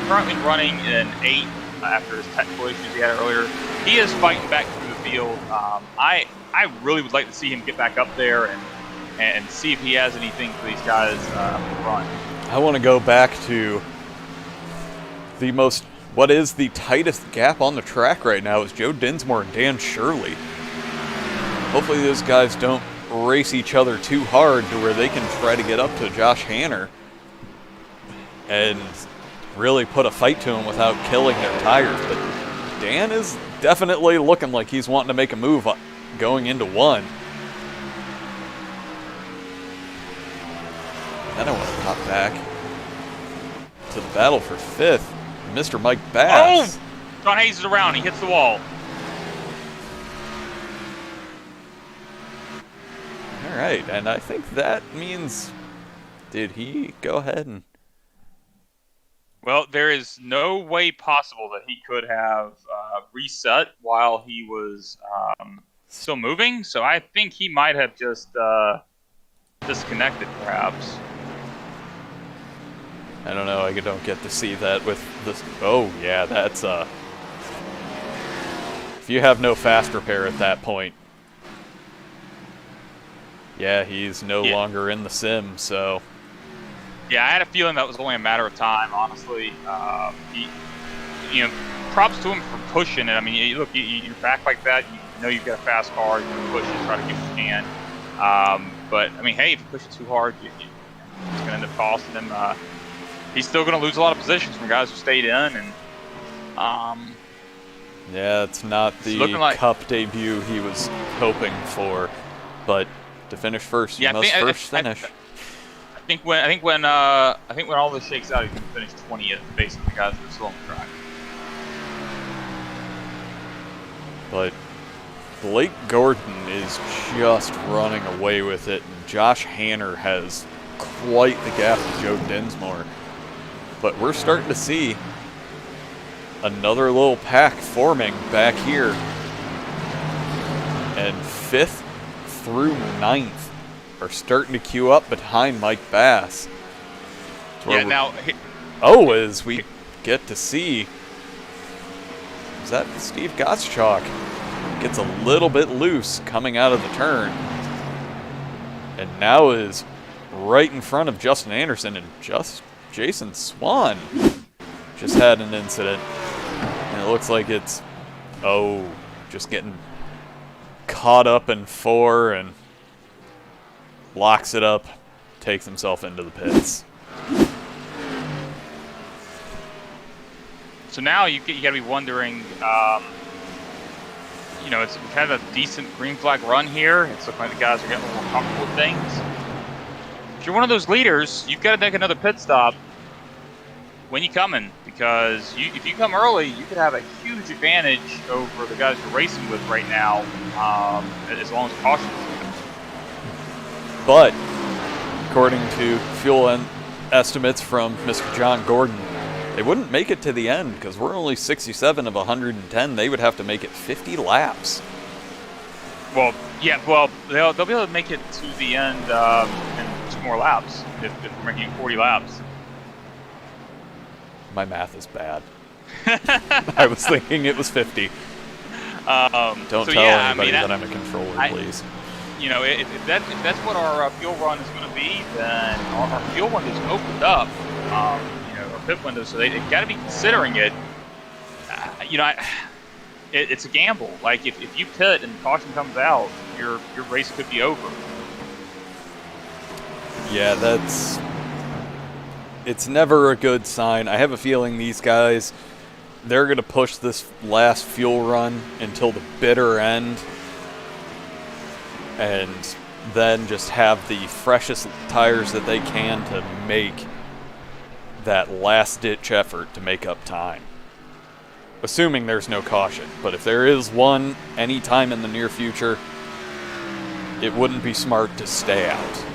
currently running in 8th after his technical issues he had earlier. He is fighting back through the field. I really would like to see him get back up there and see if he has anything for these guys up in front. I want to go back to what is the tightest gap on the track right now is Joe Dinsmore and Dan Shirley. Hopefully those guys don't race each other too hard to where they can try to get up to Josh Hanner and really put a fight to him without killing their tires. But Dan is definitely looking like he's wanting to make a move going into 1. Then I want to pop back to the battle for 5th. Mr. Mike Bass. Oh! Sean Hayes is around. He hits the wall. All right, and I think that means... Did he go ahead and... Well, there is no way possible that he could have reset while he was still moving. So I think he might have just disconnected, perhaps. I don't know. I don't get to see that with this. Oh, yeah, that's... If you have no fast repair at that point... Yeah, he's no longer in the sim, so... Yeah, I had a feeling that was only a matter of time, honestly. Props to him for pushing it. I mean, you're back like that, you know you've got a fast car, you're going to push it, try to get what you can. But I mean, hey, if you push it too hard, it's going to end up costing him. He's still going to lose a lot of positions from guys who stayed in, and yeah, it's not the Cup debut he was hoping for, but to finish first, you must first finish. I think when all this shakes out, he can finish 20th based on the guys that are still on the track. But Blake Gordon is just running away with it, and Josh Hanner has quite the gap to Joe Dinsmore. But we're starting to see another little pack forming back here. And 5th through 9th are starting to queue up behind Mike Bass. Yeah, now... as we get to see... Is that Steve Gottschalk? Gets a little bit loose coming out of the turn. And now is right in front of Justin Anderson, and Jason Swan just had an incident. And it looks like it's, just getting caught up in 4 and locks it up, takes himself into the pits. So now you got to be wondering, it's kind of a decent green flag run here. It's looking like the guys are getting a little more comfortable with things. If you're one of those leaders, you've got to make another pit stop when you come in, because if you come early, you could have a huge advantage over the guys you're racing with right now, as long as caution. But according to fuel estimates from Mr. John Gordon, they wouldn't make it to the end because we're only 67 of 110. They would have to make it 50 laps. Well, yeah, they'll be able to make it to the end in 2 more laps if we're making 40 laps. My math is bad. I was thinking it was 50. Don't tell anybody that I'm a controller, please. If that's what our fuel run is going to be, then our fuel window is opened up. Our pit window, so they've got to be considering it. It's a gamble. Like if you pit and caution comes out, your race could be over. Yeah, it's never a good sign. I have a feeling these guys, they're going to push this last fuel run until the bitter end, and then just have the freshest tires that they can to make that last-ditch effort to make up time. Assuming there's no caution. But if there is one anytime in the near future, it wouldn't be smart to stay out.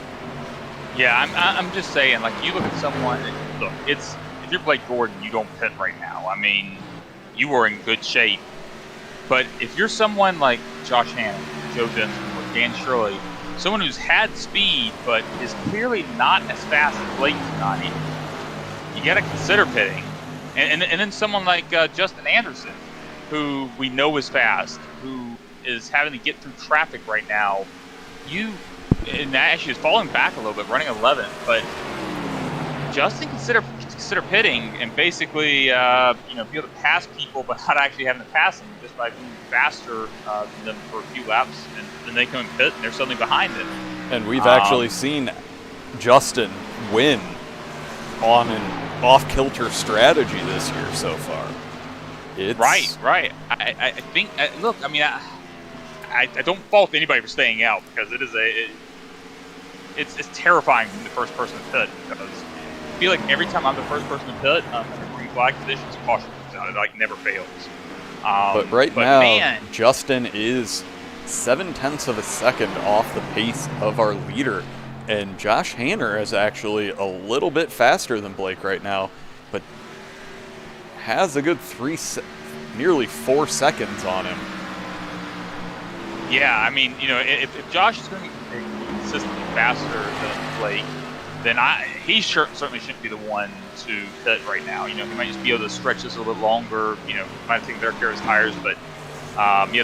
Yeah, I'm just saying, like, you look at someone, look, if you're Blake Gordon, you don't pit right now. I mean, you are in good shape. But if you're someone like Josh Hannon, Joe Dinsmore, or Dan Shirley, someone who's had speed but is clearly not as fast as Blake tonight, you got to consider pitting. And then someone like Justin Anderson, who we know is fast, who is having to get through traffic right now, and actually is falling back a little bit, running 11th, but Justin consider pitting and basically be able to pass people, but not actually having to pass them just by being faster than them for a few laps, and then they come and pit and they're suddenly behind it. And we've actually seen Justin win on an off-kilter strategy this year so far. Right. I think, look, I mean, I don't fault anybody for staying out, because it's terrifying being the first person to pit, because I feel like every time I'm the first person to pit, in green flag conditions, caution comes out. It like never fails. But now, man, Justin is 0.7 of a second off the pace of our leader. And Josh Hanner is actually a little bit faster than Blake right now, but has a good nearly 4 seconds on him. Yeah, I mean, if Josh is going to be consistently faster than Blake, then he certainly shouldn't be the one to pit right now. He might just be able to stretch this a little bit longer. Might take better care of his tires, but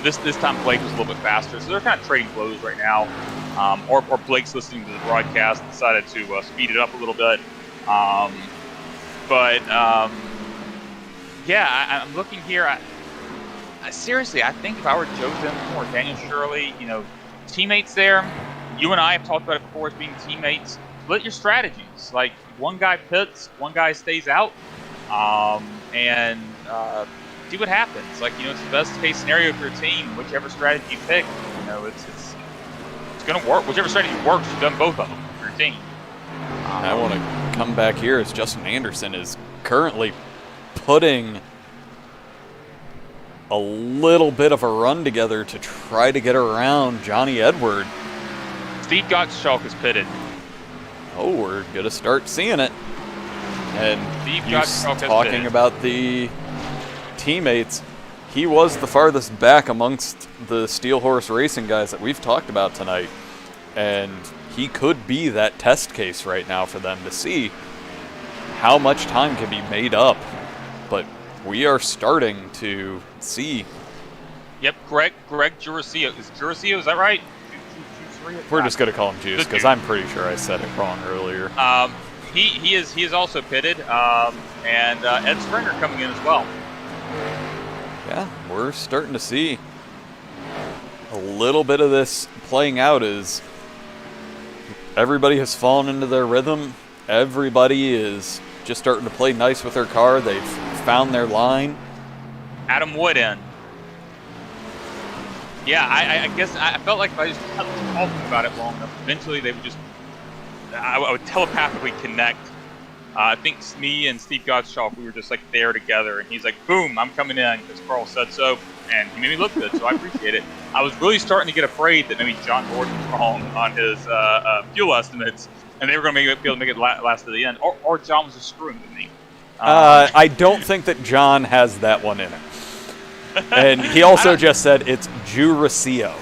this time Blake was a little bit faster, so they're kind of trading blows right now. Or Blake's listening to the broadcast and decided to speed it up a little bit. I'm looking here. Seriously, I think if I were Joe Dinsmore or Daniel Shirley, teammates there, you and I have talked about it before as being teammates. Split your strategies. Like, one guy pits, one guy stays out, and see what happens. Like, it's the best case scenario for your team. Whichever strategy you pick, it's going to work. Whichever strategy works, you've done both of them for your team. I want to come back here as Justin Anderson is currently putting a little bit of a run together to try to get around Johnny Edward. Steve Gottschalk is pitted. Oh, we're going to start seeing it. And Steve you Gottschalk talking about the teammates, he was the farthest back amongst the Steel Horse Racing guys that we've talked about tonight. And he could be that test case right now for them to see how much time can be made up. But we are starting to see. Yep, Greg Jurasio. Is Jurasio, is that right? We're just going to call him Juice because I'm pretty sure I said it wrong earlier. He is also pitted, and Ed Springer coming in as well. Yeah, we're starting to see a little bit of this playing out as everybody has fallen into their rhythm. Everybody is just starting to play nice with their car. They've found their line. Adam Wood in. Yeah, I guess I felt like if I just kept talking about it long enough, eventually they would just, I would telepathically connect. I think me and Steve Gottschalk, we were just like there together, and he's like, boom, I'm coming in because Carl said so, and he made me look good, so I appreciate it. I was really starting to get afraid that maybe John Gordon was wrong on his fuel estimates, and they were going to be able to make it last to the end, or John was just screwing with me. I don't think that John has that one in it. And he also just said it's Jurasio.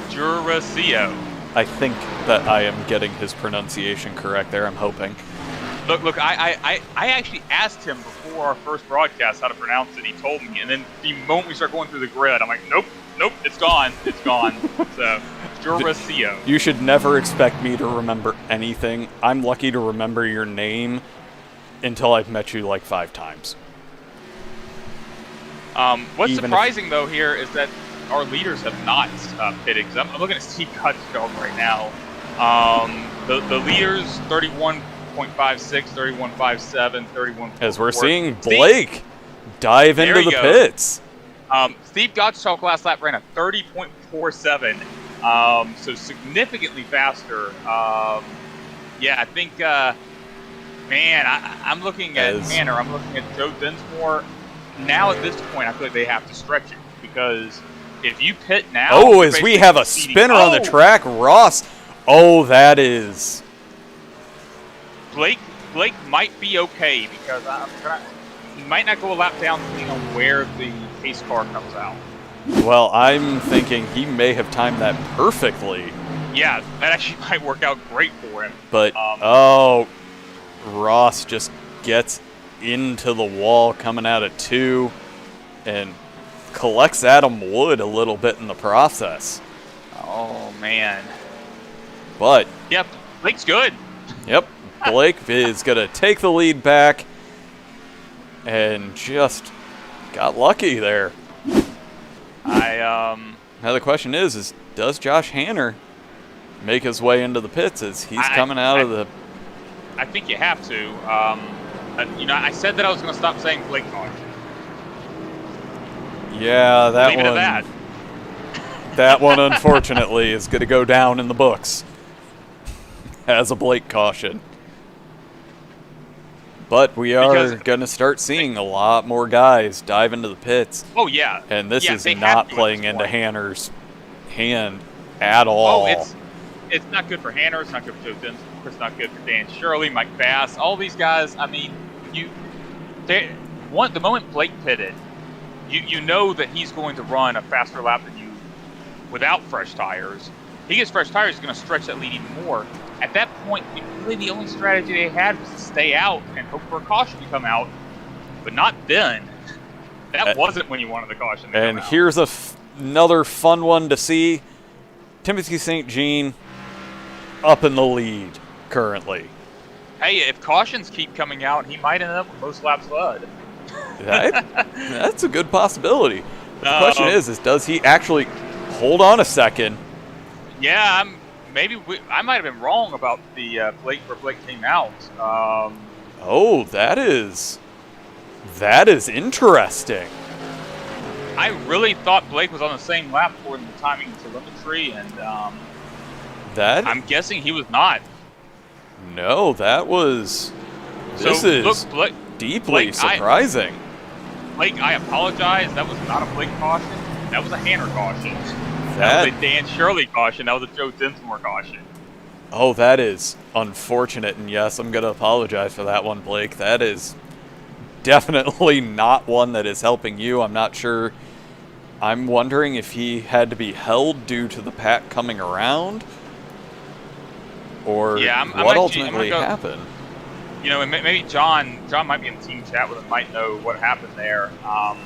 Jurasio. I think that I am getting his pronunciation correct there, I'm hoping. Look, I actually asked him before our first broadcast how to pronounce it. He told me, and then the moment we start going through the grid, I'm like, nope, it's gone. So, Jurasio. You should never expect me to remember anything. I'm lucky to remember your name until I've met you like 5 times. What's surprising, though, here is that our leaders have not pitted. Because I'm looking at Steve Gottschalk right now. The leaders, 31.56, 31.57, 31. As we're seeing Blake dive into the pits. Steve Gottschalk last lap ran a 30.47, so significantly faster. Yeah, I think, man, I'm looking at Tanner. I'm looking at Joe Dinsmore. Now at this point, I feel like they have to stretch it because if you pit now, oh, as we have a spinner on the track, Ross. Oh, that is. Blake might be okay because he might not go a lap down depending on where the pace car comes out. Well, I'm thinking he may have timed that perfectly. Yeah, that actually might work out great for him. But, Ross just gets into the wall coming out of 2 and collects Adam Wood a little bit in the process. Oh, man. But. Yep, Blake's good. Yep, Blake is going to take the lead back and just got lucky there. Now the question is does Josh Hanner make his way into the pits as he's coming out of the... I think you have to. I said that I was going to stop saying Blake caution. Yeah, that Leave one. It at that. That one, unfortunately, is going to go down in the books as a Blake caution. But we are going to start seeing a lot more guys dive into the pits. Oh, yeah. And this is not playing into Hanner's hand at all. Oh, it's not good for Hanner. It's not good for Joe Dinsmore. It's not good for Dan Shirley, Mike Bass. All these guys, I mean, the moment Blake pitted, you know that he's going to run a faster lap than you without fresh tires. He gets fresh tires, he's going to stretch that lead even more. At that point, really the only strategy they had was to stay out and hope for a caution to come out, but not then. That wasn't when you wanted the caution to come out. And here's another fun one to see. Timothy St. Jean up in the lead currently. Hey, if cautions keep coming out, he might end up with most laps led. That's a good possibility. But the question is does he actually hold on a second? Yeah, I might have been wrong about the Blake came out. Oh, that is interesting. I really thought Blake was on the same lap for the timing and telemetry, and I'm guessing he was not. No, that was. This is deeply surprising. Blake, I apologize. That was not a Blake caution. That was a Hanner caution. That was a Dan Shirley caution. That was a Joe Dinsmore caution. Oh, that is unfortunate, and yes, I'm going to apologize for that one, Blake. That is definitely not one that is helping you. I'm not sure. I'm wondering if he had to be held due to the pack coming around, or what ultimately happened. You know, maybe John might be in the team chat with him, might know what happened there. I'm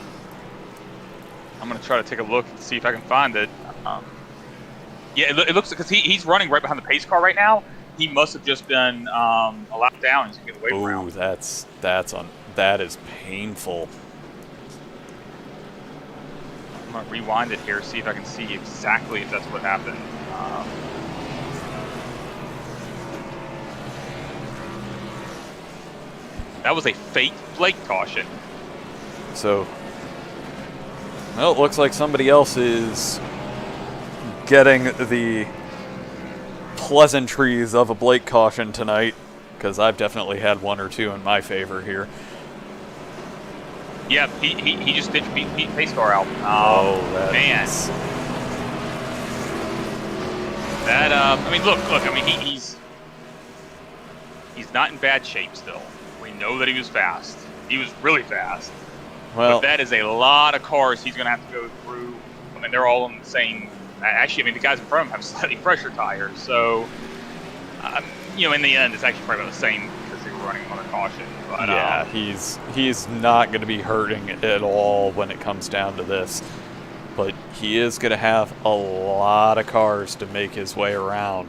going to try to take a look and see if I can find it. Yeah, it looks because he's running right behind the pace car right now. He must have just been a lap down and get away from him. That is painful. I'm gonna rewind it here, see if I can see exactly if that's what happened. That was a fake Blake caution. So, well, it looks like somebody else is getting the pleasantries of a Blake caution tonight, because I've definitely had one or two in my favor here. Yeah, he just ditched Pete pace car out. That man. That I mean, look. I mean, he's not in bad shape still. We know that he was fast. He was really fast. Well, but that is a lot of cars he's going to have to go through. I mean, they're all on the same. Actually, I mean, the guys in front of him have slightly fresher tires. So, you know, in the end, it's actually probably about the same because they were running on a caution. But, yeah, he's not going to be hurting at all when it comes down to this. But he is going to have a lot of cars to make his way around.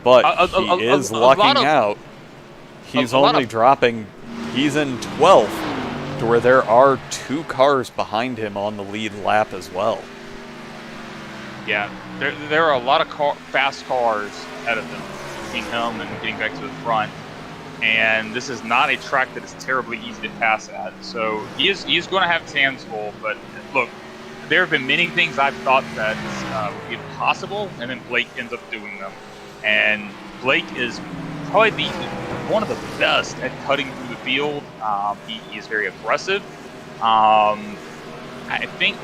But he is lucking out. He's only dropping. He's in 12th, to where there are 2 cars behind him on the lead lap as well. Yeah, there are a lot of fast cars ahead of him, between him and getting back to the front. And this is not a track that is terribly easy to pass at. So he is going to have his hands full. But look, there have been many things I've thought that would be impossible, and then Blake ends up doing them. And Blake is probably one of the best at cutting through the field. He is very aggressive. I think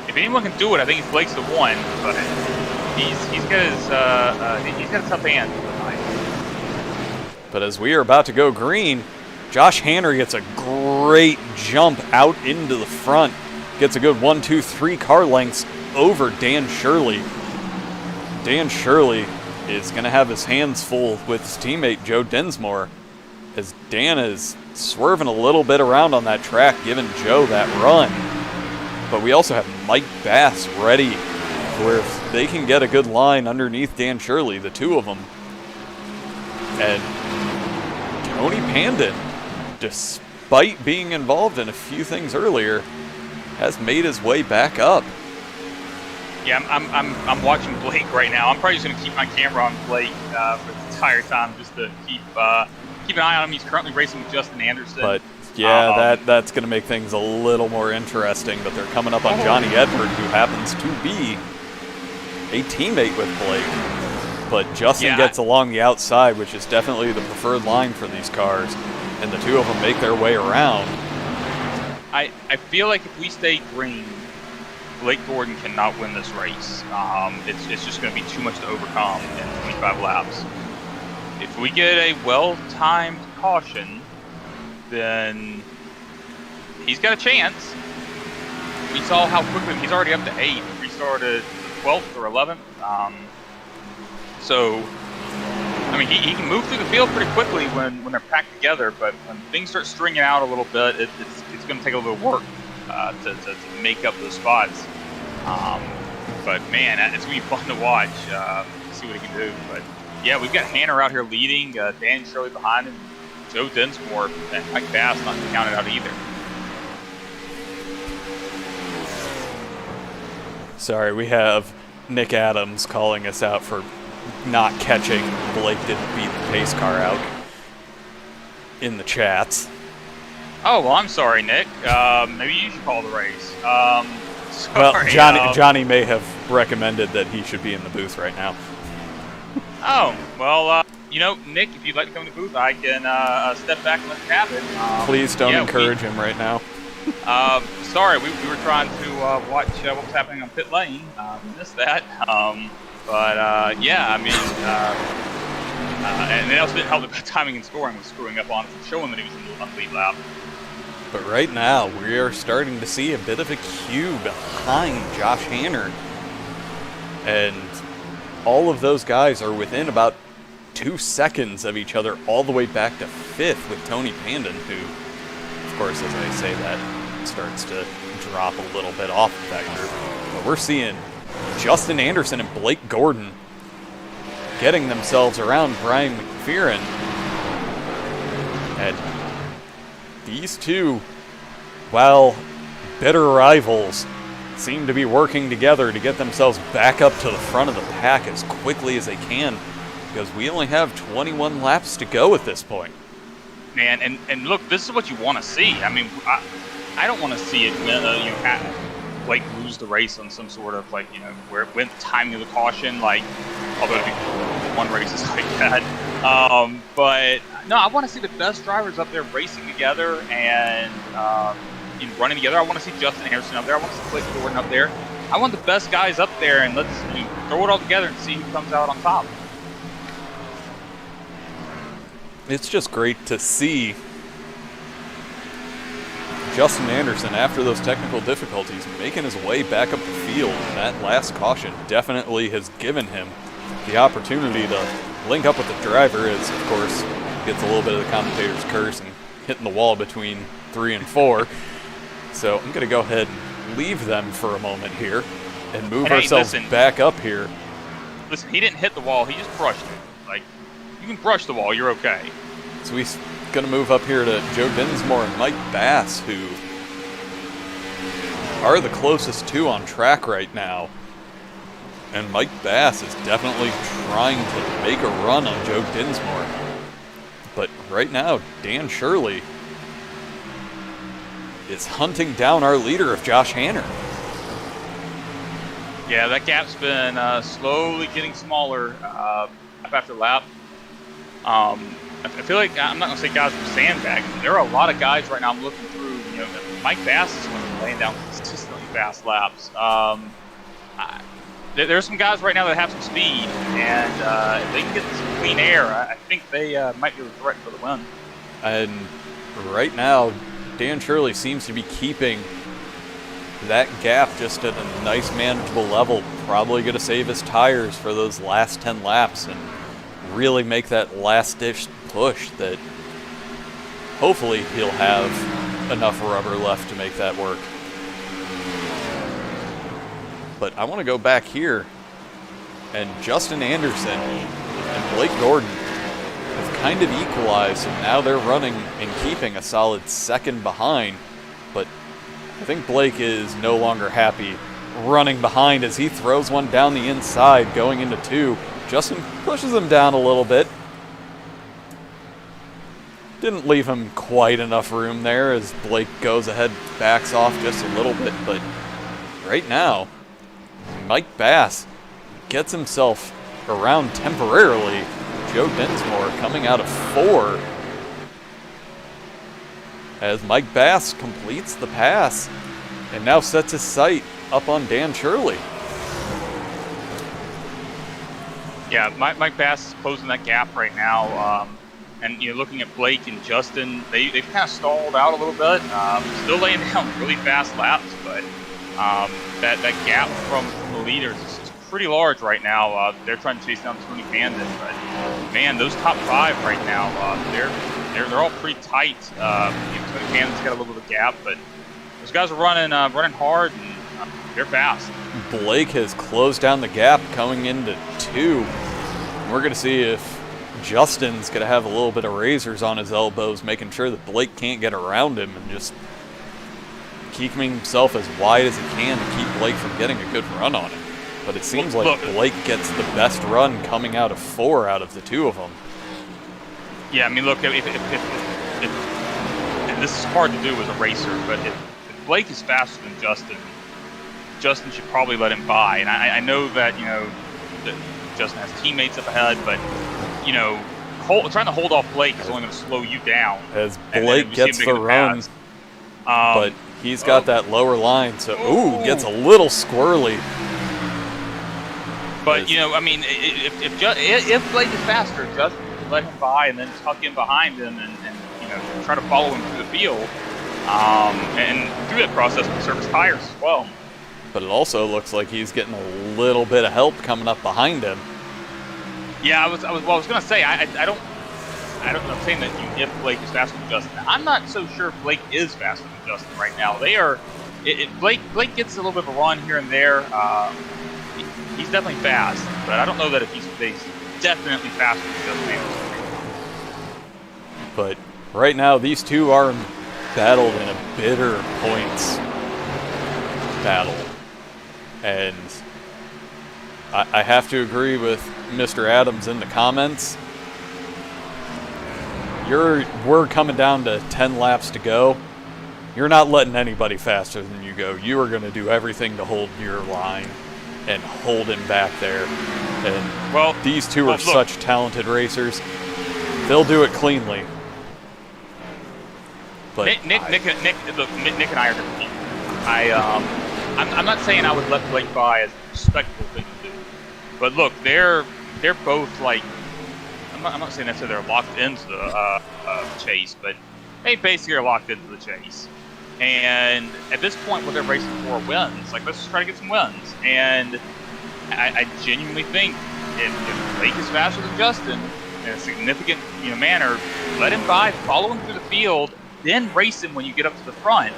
if anyone can do it, I think it's Blake's the one. But he's got a tough hand tonight. But as we are about to go green, Josh Hanner gets a great jump out into the front. Gets a good 1, 2, 3 car lengths over Dan Shirley. Dan Shirley is going to have his hands full with his teammate Joe Dinsmore, as Dan is swerving a little bit around on that track, giving Joe that run. But we also have Mike Bass ready, where if they can get a good line underneath Dan Shirley, the 2 of them. And Tony Pandon, despite being involved in a few things earlier, has made his way back up. Yeah, I'm watching Blake right now. I'm probably just going to keep my camera on Blake for the entire time, just to keep an eye on him. He's currently racing with Justin Anderson. But yeah, that's going to make things a little more interesting. But they're coming up on Johnny Edward, who happens to be a teammate with Blake. But Justin gets along the outside, which is definitely the preferred line for these cars, and the 2 of them make their way around. I feel like if we stay green, Blake Gordon cannot win this race. It's just going to be too much to overcome in 25 laps. If we get a well-timed caution, then he's got a chance. We saw how quickly he's already up to 8. He started 12th or 11th. So, I mean, he can move through the field pretty quickly when they're packed together, but when things start stringing out a little bit, it's going to take a little bit of work to make up those spots. But man, it's going to be fun to watch, see what he can do. But yeah, we've got Hanner out here leading, Dan Shirley behind him, Joe Dinsmore, and Mike Bass not counted out either. Sorry, we have Nick Adams calling us out for not catching Blake didn't beat the pace car out in the chats. Oh, well, I'm sorry, Nick. Maybe you should call the race. Sorry. Well, Johnny may have recommended that he should be in the booth right now. Oh, well, you know, Nick, if you'd like to come to the booth, I can step back and let you have it. Please don't encourage him right now. Sorry, we were trying to watch what was happening on pit lane. We missed that. Yeah, I mean, and it also didn't help that the timing and scoring was screwing up on it, showing that he was on the lead lap. But right now, we are starting to see a bit of a queue behind Josh Hanner. And all of those guys are within about 2 seconds of each other, all the way back to 5th with Tony Pandon, who, of course, as I say that, starts to drop a little bit off of that group. But we're seeing Justin Anderson and Blake Gordon getting themselves around Brian McPherson. And these two, while bitter rivals, seem to be working together to get themselves back up to the front of the pack as quickly as they can, because we only have 21 laps to go at this point. Man, and look, this is what you want to see. I mean, I don't want to see it, Blake lose the race on some sort of, like, where it went timing of the caution, like, although it'd be one race is like that. But no, I want to see the best drivers up there racing together and running together. I want to see Justin Anderson up there. I want to see Blake Gordon up there. I want the best guys up there, and let's throw it all together and see who comes out on top. It's just great to see Justin Anderson, after those technical difficulties, making his way back up the field. And that last caution definitely has given him the opportunity to link up with the driver, as, of course, gets a little bit of the commentator's curse and hitting the wall between 3 and 4. So I'm going to go ahead and leave them for a moment here and move ourselves back up here. Listen, he didn't hit the wall. He just brushed it. Like, you can brush the wall. You're okay. So we're going to move up here to Joe Dinsmore and Mike Bass, who are the closest two on track right now. And Mike Bass is definitely trying to make a run on Joe Dinsmore. But right now, Dan Shirley is hunting down our leader of Josh Hanner. Yeah, that gap's been slowly getting smaller lap after lap. I feel like, I'm not going to say guys are sandbagging. There are a lot of guys right now I'm looking through. Mike Bass is one of them laying down consistently fast laps. There's some guys right now that have some speed, and if they can get some clean air, I think they might be a threat for the win. And right now, Dan Shirley seems to be keeping that gap just at a nice manageable level. Probably going to save his tires for those last 10 laps and really make that last-ditch push that hopefully he'll have enough rubber left to make that work. But I want to go back here, and Justin Anderson and Blake Gordon have kind of equalized, and now they're running and keeping a solid second behind. But I think Blake is no longer happy running behind as he throws one down the inside going into 2. Justin pushes him down a little bit. Didn't leave him quite enough room there as Blake goes ahead, backs off just a little bit. But right now, Mike Bass gets himself around temporarily. Joe Dinsmore coming out of 4 as Mike Bass completes the pass and now sets his sight up on Dan Shirley. Yeah, Mike Bass is closing that gap right now. And looking at Blake and Justin, they've kind of stalled out a little bit. Still laying down really fast laps, but that gap from the leaders is pretty large right now. They're trying to chase down Tony Pandon, but man, those top 5 right now, they're all pretty tight. Tony Pandon's got a little bit of a gap, but those guys are running hard and they're fast. Blake has closed down the gap coming into 2. We're going to see if Justin's going to have a little bit of razors on his elbows, making sure that Blake can't get around him and just keeping himself as wide as he can to keep Blake from getting a good run on him. But it seems like Blake gets the best run coming out of 4 out of the 2 of them. Yeah, I mean, look, if and this is hard to do as a racer, but if Blake is faster than Justin, Justin should probably let him by. And I know that, that Justin has teammates up ahead, but, trying to hold off Blake is only going to slow you down. As Blake gets the run, but he's got that lower line, so, gets a little squirrely. But, I mean, if Blake is faster, Justin can let him by and then tuck in behind him and try to follow him through the field. And through that process, conserve his tires as well. But it also looks like he's getting a little bit of help coming up behind him. Yeah, I was going to say, I'm saying that if Blake is faster than Justin. I'm not so sure if Blake is faster than Justin right now. They are. Blake gets a little bit of a run here and there. He's definitely fast, but I don't know that if he's definitely faster than Justin Anderson. But right now, these two are battled in a bitter points battle. And I have to agree with Mr. Adams in the comments. We're coming down to 10 laps to go. You're not letting anybody faster than you go. You are going to do everything to hold your line and hold him back there. And these two are such talented racers. They'll do it cleanly. But Nick and I are different people. I'm not saying I would let Blake by as a respectable thing to do, but look, they're both like, I'm not saying necessarily they're locked into the chase, but they basically are locked into the chase. And at this point, what they're racing for wins. Like, let's just try to get some wins. And I genuinely think if Blake is faster than Justin in a significant manner, let him by, follow him through the field, then race him when you get up to the front.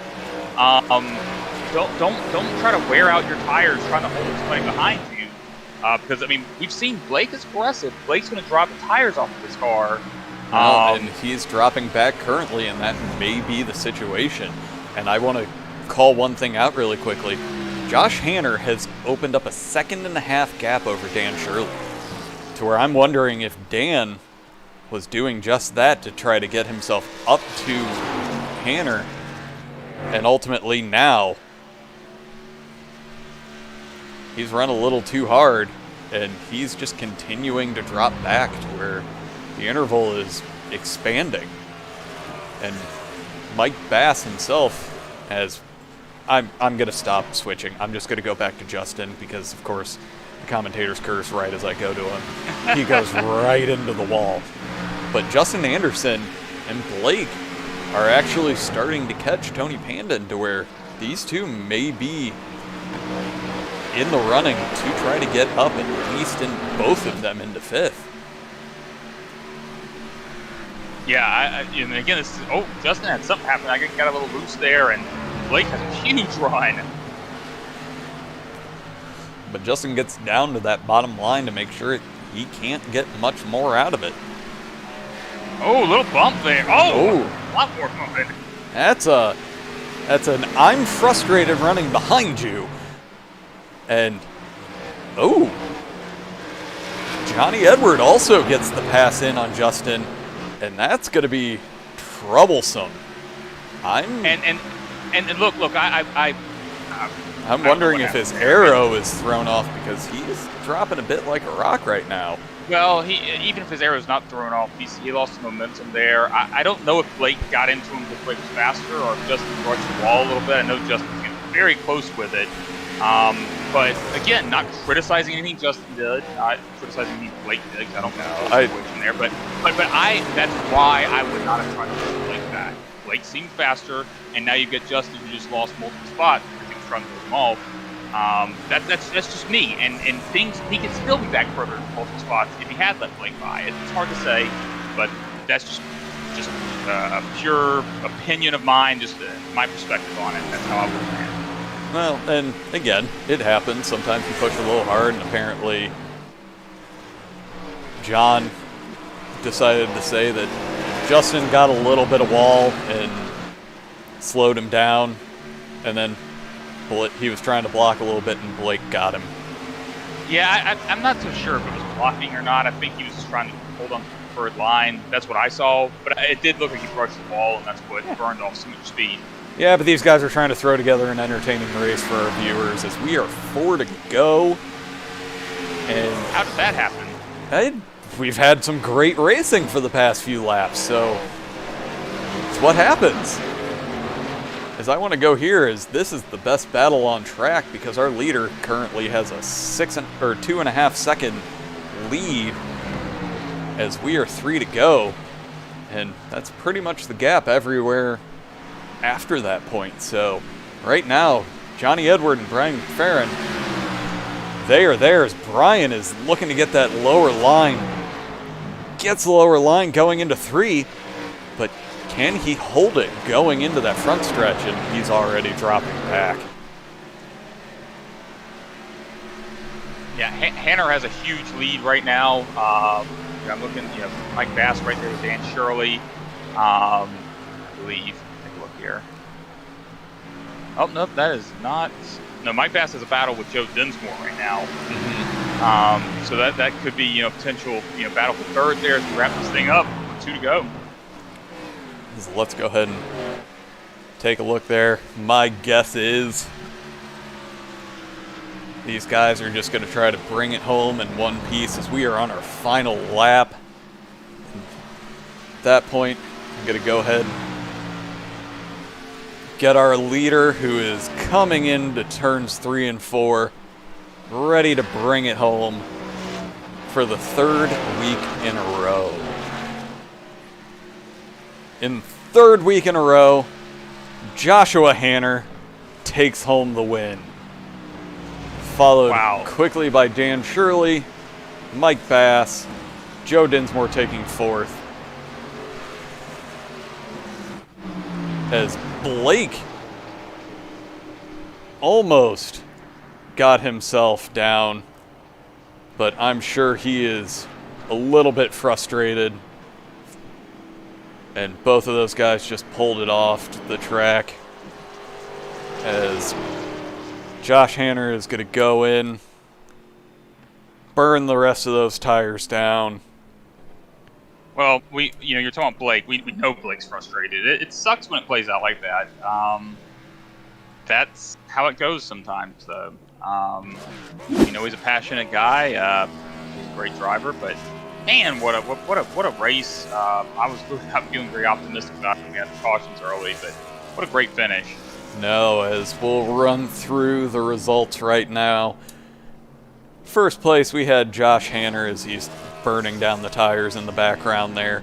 Don't try to wear out your tires trying to hold somebody behind you. Because, I mean, we've seen Blake is aggressive. Blake's going to drop the tires off of his car. And he's dropping back currently, and that may be the situation. And I want to call one thing out really quickly. Josh Hanner has opened up a 1.5-second gap over Dan Shirley, to where I'm wondering if Dan was doing just that to try to get himself up to Hanner, and ultimately now he's run a little too hard, and he's just continuing to drop back to where the interval is expanding. And Mike Bass himself has, I'm going to stop switching. I'm just going to go back to Justin because, of course, the commentators curse right as I go to him. He goes right into the wall. But Justin Anderson and Blake are actually starting to catch Tony Pandan to where these two may be in the running to try to get up at least in both of them into 5th. Yeah, and again, Justin had something happen. I got a little loose there, and Blake has a huge run. But Justin gets down to that bottom line to make sure he can't get much more out of it. Oh, a little bump there. Oh, a lot more bumping. That's an I'm frustrated running behind you. And, Johnny Edward also gets the pass in on Justin. And that's going to be troublesome. I'm wondering if his arrow is thrown off because he's dropping a bit like a rock right now. Well, even if his arrow is not thrown off, he lost some momentum there. I don't know if Blake got into him because Blake was faster or if Justin brushed the wall a little bit. I know Justin's getting very close with it. But again, not criticizing anything Justin did, not criticizing anything Blake did, because I don't know the situation there. But that's why I would not have tried to push Blake back. Blake seemed faster, and now you get Justin who just lost multiple spots because he was trying to throw them off. That's just me, and things he could still be back further in multiple spots if he had let Blake by. It's hard to say, but that's just a pure opinion of mine, just my perspective on it. That's how I would look at it. Well, and again, it happens. Sometimes you push a little hard, and apparently John decided to say that Justin got a little bit of wall and slowed him down, and then he was trying to block a little bit, and Blake got him. Yeah, I'm not so sure if it was blocking or not. I think he was just trying to hold on to the preferred line. That's what I saw. But it did look like he brushed the ball, and that's what burned off so much speed. Yeah, but these guys are trying to throw together an entertaining race for our viewers as we are 4 to go. And how did that happen? We've had some great racing for the past few laps, so it's what happens. As I want to go here, is this is the best battle on track because our leader currently has a 2.5 second lead as we are 3 to go, and that's pretty much the gap everywhere after that point. So right now, Johnny Edward and Brian McFerrin, they are there as Brian is looking to get that lower line. Gets the lower line going into 3, but can he hold it going into that front stretch? And he's already dropping back. Yeah, Hanner has a huge lead right now. I'm looking, Mike Bass right there with Dan Shirley. I believe. Take a look here. Oh, no, that is not. No, Mike Bass has a battle with Joe Dinsmore right now. Mm-hmm. So that could be, potential, battle for third there as we wrap this thing up. 2 to go. Let's go ahead and take a look there. My guess is these guys are just going to try to bring it home in one piece as we are on our final lap. At that point, I'm going to go ahead and get our leader, who is coming into turns 3 and 4, ready to bring it home for the 3rd week in a row. In 3rd week in a row, Joshua Hanner takes home the win. Followed quickly by Dan Shirley, Mike Bass, Joe Dinsmore taking 4th. As Blake almost got himself down, but I'm sure he is a little bit frustrated. And both of those guys just pulled it off the track as Josh Hanner is going to go in, burn the rest of those tires down. Well, you're talking about Blake. We know Blake's frustrated. It sucks when it plays out like that. That's how it goes sometimes, though. He's a passionate guy. He's a great driver, but man, what a race! I'm feeling very optimistic about it. We had the cautions early, but what a great finish. No, as we'll run through the results right now. First place, we had Josh Hanner as he's burning down the tires in the background there.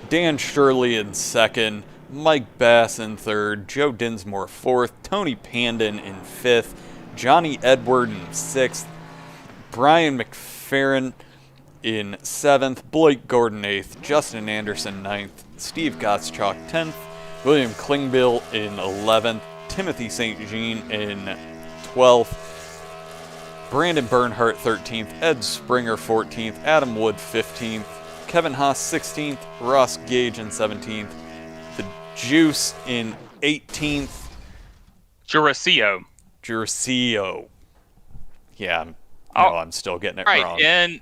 Dan Shirley in 2nd, Mike Bass in 3rd, Joe Dinsmore 4th, Tony Pandon in 5th, Johnny Edward in 6th, Brian McFerrin in 7th, Blake Gordon 8th, Justin Anderson 9th, Steve Gottschalk 10th, William Klingbill in 11th, Timothy St. Jean in 12th, Brandon Bernhardt 13th, Ed Springer 14th, Adam Wood 15th, Kevin Haas 16th, Ross Gage in 17th, The Juice in 18th. Juracio. Yeah, I'm still getting it wrong. In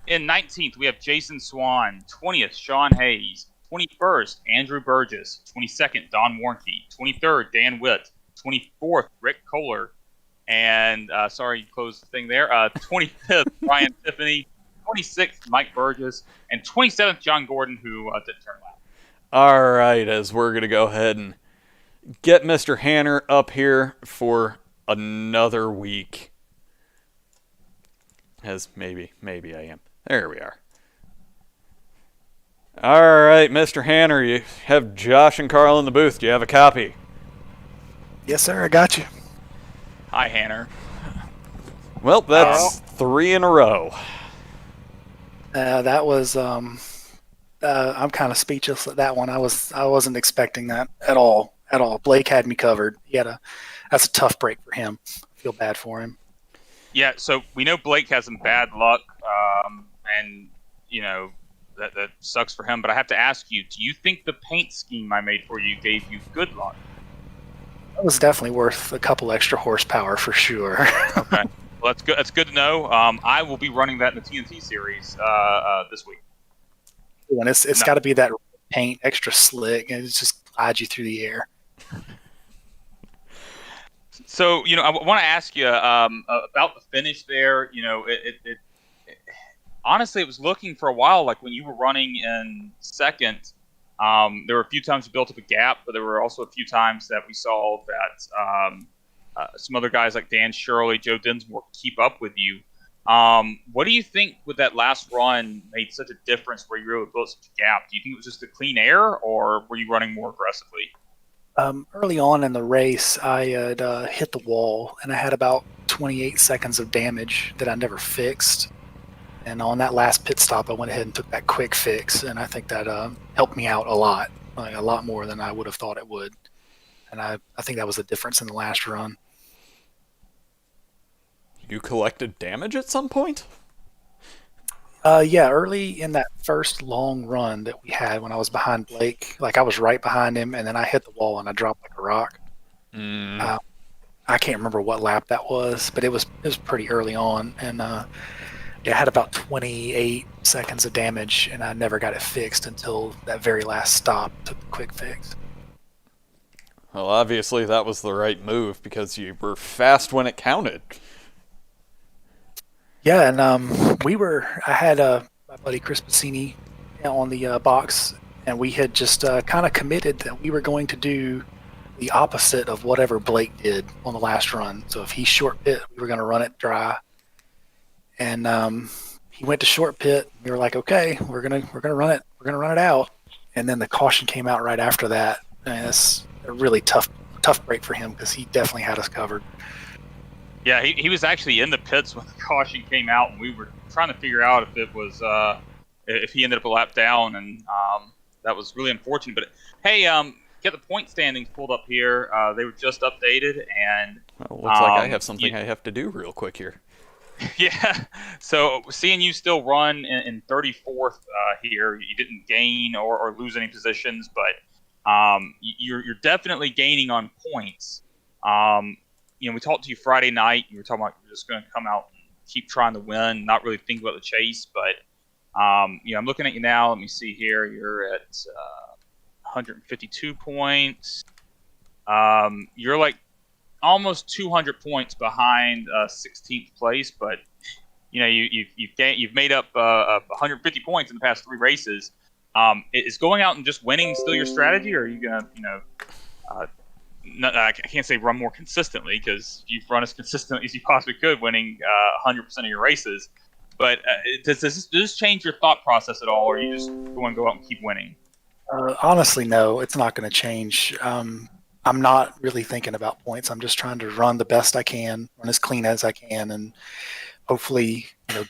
19th, we have Jason Swan. 20th, Sean Hayes. 21st, Andrew Burgess. 22nd, Don Warnke. 23rd, Dan Witt. 24th, Rick Kohler. And, sorry, close the thing there. 25th, Brian Tiffany. 26th, Mike Burgess. And 27th, John Gordon, who didn't turn lap. All right, as we're going to go ahead and get Mr. Hanner up here for another week. As maybe I am. There we are. All right, Mr. Hanner, you have Josh and Carl in the booth. Do you have a copy? Yes, sir. I got you. Hi, Hanner. Well, that's 3 in a row. That was. I'm kind of speechless at that one. I wasn't expecting that at all. Blake had me covered. That's a tough break for him. I feel bad for him. Yeah, so we know Blake has some bad luck, and that sucks for him. But I have to ask you: do you think the paint scheme I made for you gave you good luck? That was definitely worth a couple extra horsepower for sure. Okay. Well, that's good. That's good to know. I will be running that in the TNT series this week. And it's got to be that paint extra slick, and it just glides you through the air. So, I want to ask you about the finish there. Honestly, it was looking for a while like when you were running in second. There were a few times you built up a gap, but there were also a few times that we saw that some other guys like Dan Shirley, Joe Dinsmore keep up with you. What do you think with that last run made such a difference where you were able to build such a gap? Do you think it was just the clean air, or were you running more aggressively? Early on in the race, I had hit the wall, and I had about 28 seconds of damage that I never fixed. And on that last pit stop, I went ahead and took that quick fix, and I think that helped me out a lot, like a lot more than I would have thought it would. And I think that was the difference in the last run. You collected damage at some point? Yeah, early in that first long run that we had when I was behind Blake, like I was right behind him, and then I hit the wall and I dropped like a rock. I can't remember what lap that was, but it was pretty early on, and yeah, I had about 28 seconds of damage, and I never got it fixed until that very last stop. Took the quick fix. Well, obviously that was the right move because you were fast when it counted. Yeah, and I had my buddy Chris Bassini on the box, and we had just kind of committed that we were going to do the opposite of whatever Blake did on the last run. So if he short pit, we were going to run it dry. And he went to short pit. We were like, okay, we're gonna run it. We're gonna run it out. And then the caution came out right after that. And it's a really tough break for him because he definitely had us covered. Yeah, he was actually in the pits when the caution came out, and we were trying to figure out if it was if he ended up a lap down, and that was really unfortunate. But hey, get the point standings pulled up here. They were just updated, and Well, looks like I have something I have to do real quick here. Yeah, so seeing you still run in 34th here, you didn't gain or lose any positions, but you're definitely gaining on points. We talked to you Friday night. You were talking about you're just going to come out and keep trying to win, not really think about the chase. But I'm looking at you now. Let me see here. You're at 152 points. You're like almost 200 points behind 16th place, but you've made up 150 points in the past 3 races. Is going out and just winning still your strategy, or are you gonna I can't say run more consistently because you've run as consistently as you possibly could, winning 100% of your races. But does this change your thought process at all, or are you just going to go out and keep winning? Honestly, no, it's not going to change. I'm not really thinking about points. I'm just trying to run the best I can, run as clean as I can, and hopefully,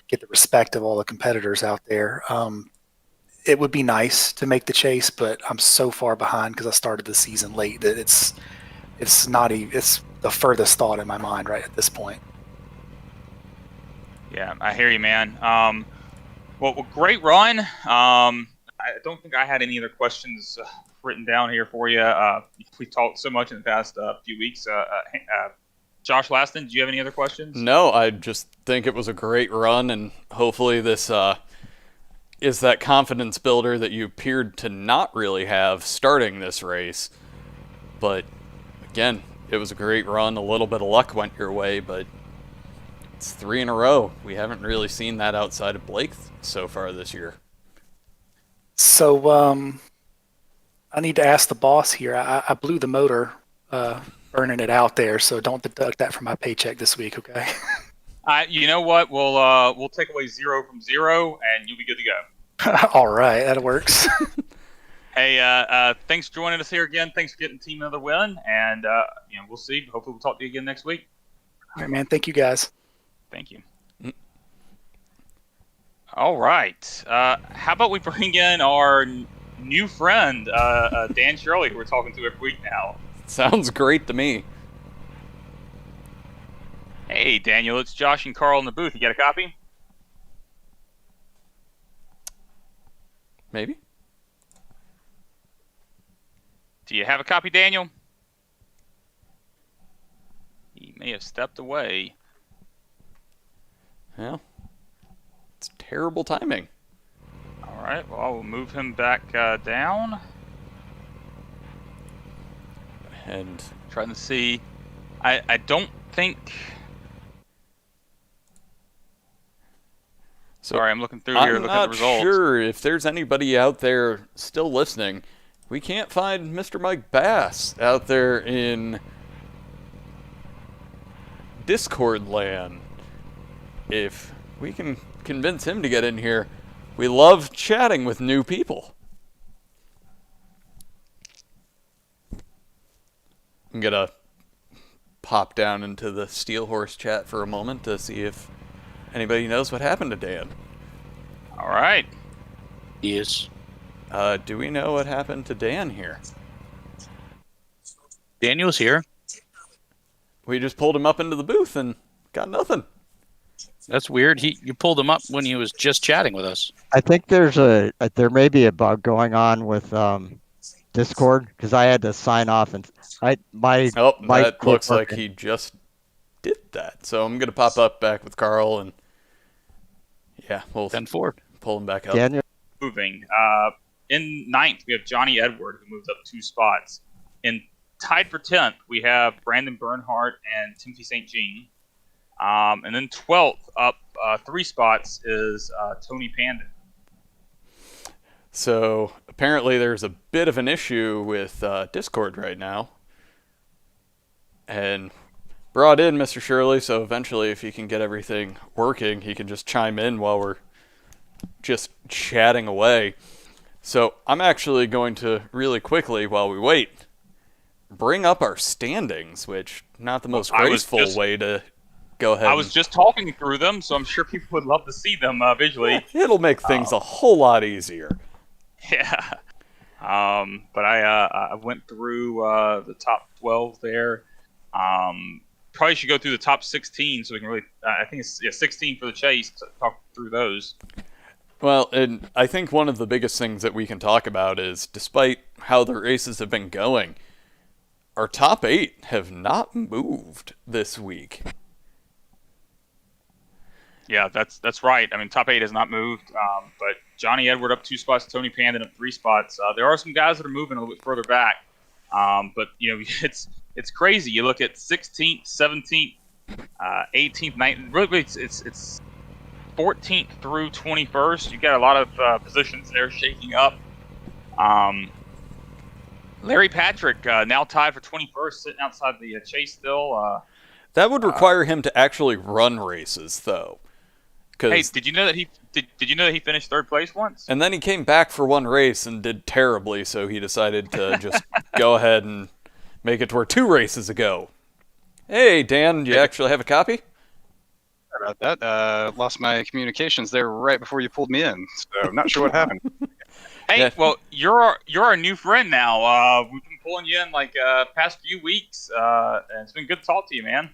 get the respect of all the competitors out there. It would be nice to make the chase, but I'm so far behind because I started the season late that it's the furthest thought in my mind right at this point. Yeah, I hear you, man. Well, great run. I don't think I had any other questions written down here for you. We talked so much in the past few weeks. Josh Laston, do you have any other questions? No, I just think it was a great run, and hopefully this is that confidence builder that you appeared to not really have starting this race. But again, it was a great run. A little bit of luck went your way, but it's 3 in a row. We haven't really seen that outside of Blake so far this year. So I need to ask the boss here. I blew the motor burning it out there, so don't deduct that from my paycheck this week, okay? You know what? We'll take away 0 from 0, and you'll be good to go. All right, that works. Hey, thanks for joining us here again. Thanks for getting the team another win, and we'll see. Hopefully, we'll talk to you again next week. All right, man. Thank you, guys. Thank you. All right. How about we bring in our new friend, Dan Shirley, who we're talking to every week now. Sounds great to me. Hey, Daniel, it's Josh and Carl in the booth. You got a copy? Maybe? Do you have a copy, Daniel? He may have stepped away. Well, it's terrible timing. All right. Well, I will move him back down. And Trying to see. I don't think. Sorry, I'm looking through here, I'm looking at the not results. sure if there's anybody out there still listening. We can't find Mr. Mike Bass out there in Discord land. If we can convince him to get in here, we love chatting with new people. I'm gonna pop down into the Steel Horse chat for a moment to see if anybody knows what happened to Dan. All right. Yes. Do we know what happened to Dan here? Daniel's here. We just pulled him up into the booth and got nothing. That's weird. You pulled him up when he was just chatting with us. I think there may be a bug going on with Discord because I had to sign off and That looks like he just did that. So I'm gonna pop up back with Carl and we'll 10-4. pull him back up. Daniel. Moving. In ninth, we have Johnny Edward, who moved up 2 spots. In tied for 10th, we have Brandon Bernhardt and Timothy St. Jean. And then 12th, up 3 spots, is Tony Pandon. So apparently there's a bit of an issue with Discord right now. And brought in Mr. Shirley, so eventually if he can get everything working, he can just chime in while we're just chatting away. So I'm actually going to really quickly, while we wait, bring up our standings, which not the most graceful way to go ahead. I was just talking through them, so I'm sure people would love to see them visually. It'll make things a whole lot easier. Yeah. But I went through the top 12 there. Probably should go through the top 16 so we can really, I think it's 16 for the chase, to talk through those. Well, and I think one of the biggest things that we can talk about is, despite how the races have been going, our top 8 have not moved this week. Yeah, that's right. I mean, top 8 has not moved, but Johnny Edward up 2 spots, Tony Pandon up 3 spots. There are some guys that are moving a little bit further back, but it's crazy. You look at 16th, 17th, 18th, 19th. Really, it's 14th through 21st. You've got a lot of positions there shaking up. Larry Patrick now tied for 21st, sitting outside the chase still. That would require him to actually run races, though. Hey, did you know that he finished 3rd place once? And then he came back for one race and did terribly, so he decided to just go ahead and make it to where 2 races ago. Hey, Dan, do you actually have a copy? Sorry about that. Lost my communications there right before you pulled me in, so I'm not sure what happened. Hey, Yeah. well, you're our new friend now. We've been pulling you in past few weeks, and it's been good to talk to you, man.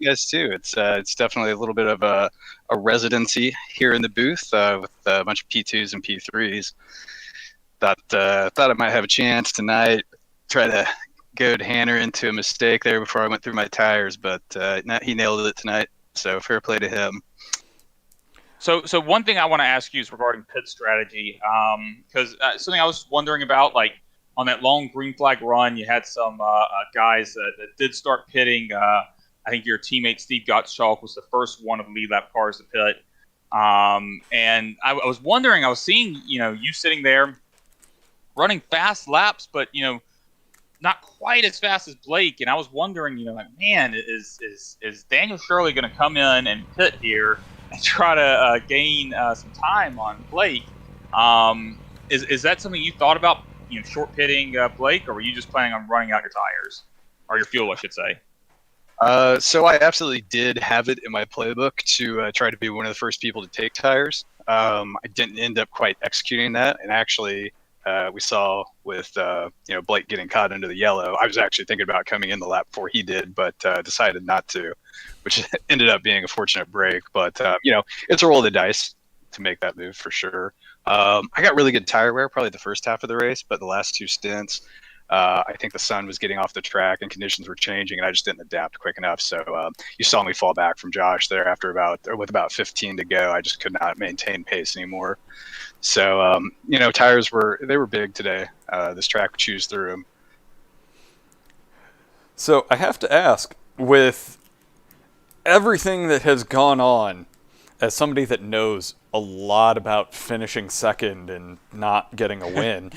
You guys too. It's definitely a little bit of a residency here in the booth with a bunch of P2s and P3s. Thought I might have a chance tonight. Try to goad Hanner into a mistake there before I went through my tires, but he nailed it tonight. So fair play to him. So one thing I want to ask you is regarding Pitt Strategy, because something I was wondering about, like on that long green flag run, you had some guys that did start pitting. I think your teammate Steve Gottschalk was the first one of the lead lap cars to pit. And I was wondering, I was seeing, you sitting there running fast laps, but, not quite as fast as Blake. And I was wondering, man, is Daniel Shirley going to come in and pit here and try to gain some time on Blake? Is that something you thought about, short pitting Blake, or were you just planning on running out your tires? Or your fuel, I should say. So I absolutely did have it in my playbook to try to be one of the first people to take tires. I didn't end up quite executing that, and actually we saw with Blake getting caught into the yellow. I was actually thinking about coming in the lap before he did, but decided not to, which ended up being a fortunate break. But it's a roll of the dice to make that move for sure. I got really good tire wear probably the first half of the race, but the last 2 stints I think the sun was getting off the track and conditions were changing, and I just didn't adapt quick enough. So you saw me fall back from Josh there with about 15 to go. I just could not maintain pace anymore. So tires were big today. This track chews through them. So I have to ask, with everything that has gone on, as somebody that knows a lot about finishing second and not getting a win,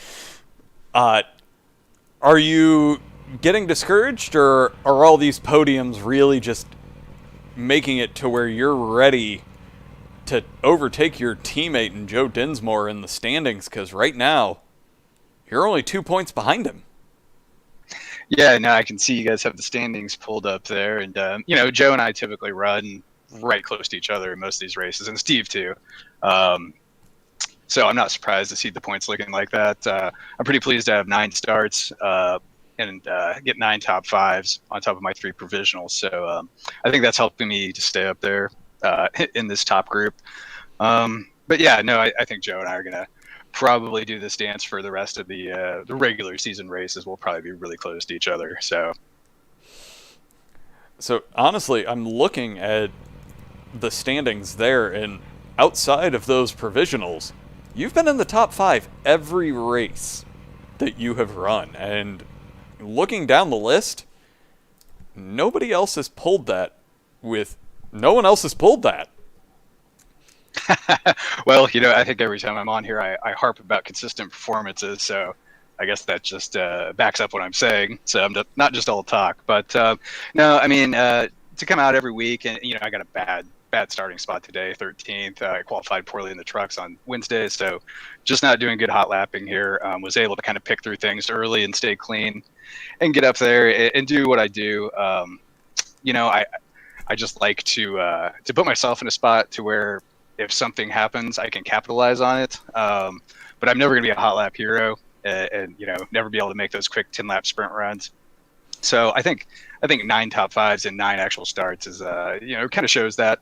are you getting discouraged, or are all these podiums really just making it to where you're ready to overtake your teammate and Joe Dinsmore in the standings? Because right now, you're only 2 points behind him. Yeah, no, I can see you guys have the standings pulled up there, and Joe and I typically run right close to each other in most of these races, and Steve too. So I'm not surprised to see the points looking like that. I'm pretty pleased to have 9 starts and get 9 top 5s on top of my 3 provisionals. So I think that's helping me to stay up there in this top group. But yeah, no, I think Joe and I are gonna probably do this dance for the rest of the regular season races. We'll probably be really close to each other. So honestly, I'm looking at the standings there, and outside of those provisionals, you've been in the top 5 every race that you have run. And looking down the list, nobody else has pulled that. No one else has pulled that. Well, I think every time I'm on here, I harp about consistent performances. So I guess that just backs up what I'm saying. So I'm not just all talk. But no, I mean, to come out every week, and I got a bad starting spot today, 13th. I qualified poorly in the trucks on Wednesday, so just not doing good hot lapping here. Was able to kind of pick through things early and stay clean and get up there and do what I do. I just like to put myself in a spot to where if something happens, I can capitalize on it. But I'm never going to be a hot lap hero and never be able to make those quick 10-lap sprint runs. So I think 9 top 5s and 9 actual starts is kind of shows that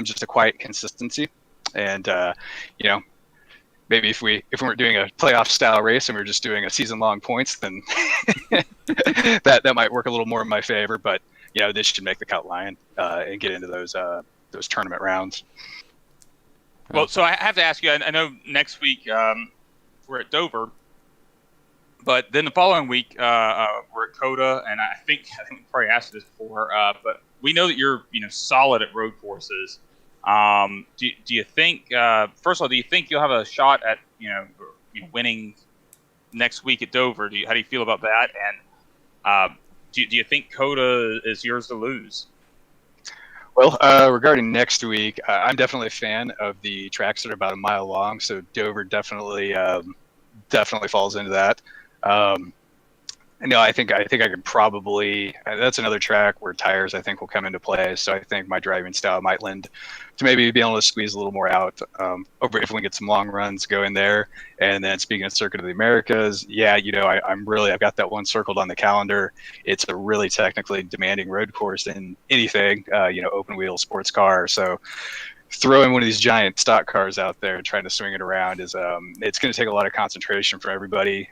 just a quiet consistency. And maybe if we weren't doing a playoff style race and we were just doing a season long points, then that might work a little more in my favor. But this should make the cut line and get into those tournament rounds. Well, so I have to ask you. I know next week we're at Dover, but then the following week we're at Coda, and I think we probably asked you this before, but we know that you're solid at road courses. Do you think first of all, do you think you'll have a shot at winning next week at Dover? How do you feel about that? And do you think Coda is yours to lose? Well, regarding next week, I'm definitely a fan of the tracks that are about a mile long. So Dover definitely falls into that. I think I could probably. That's another track where tires I think will come into play. So I think my driving style might lend to maybe being able to squeeze a little more out over if we get some long runs going there. And then speaking of Circuit of the Americas, yeah, I've got that one circled on the calendar. It's a really technically demanding road course in anything, open wheel sports car. So throwing one of these giant stock cars out there and trying to swing it around is it's going to take a lot of concentration from everybody.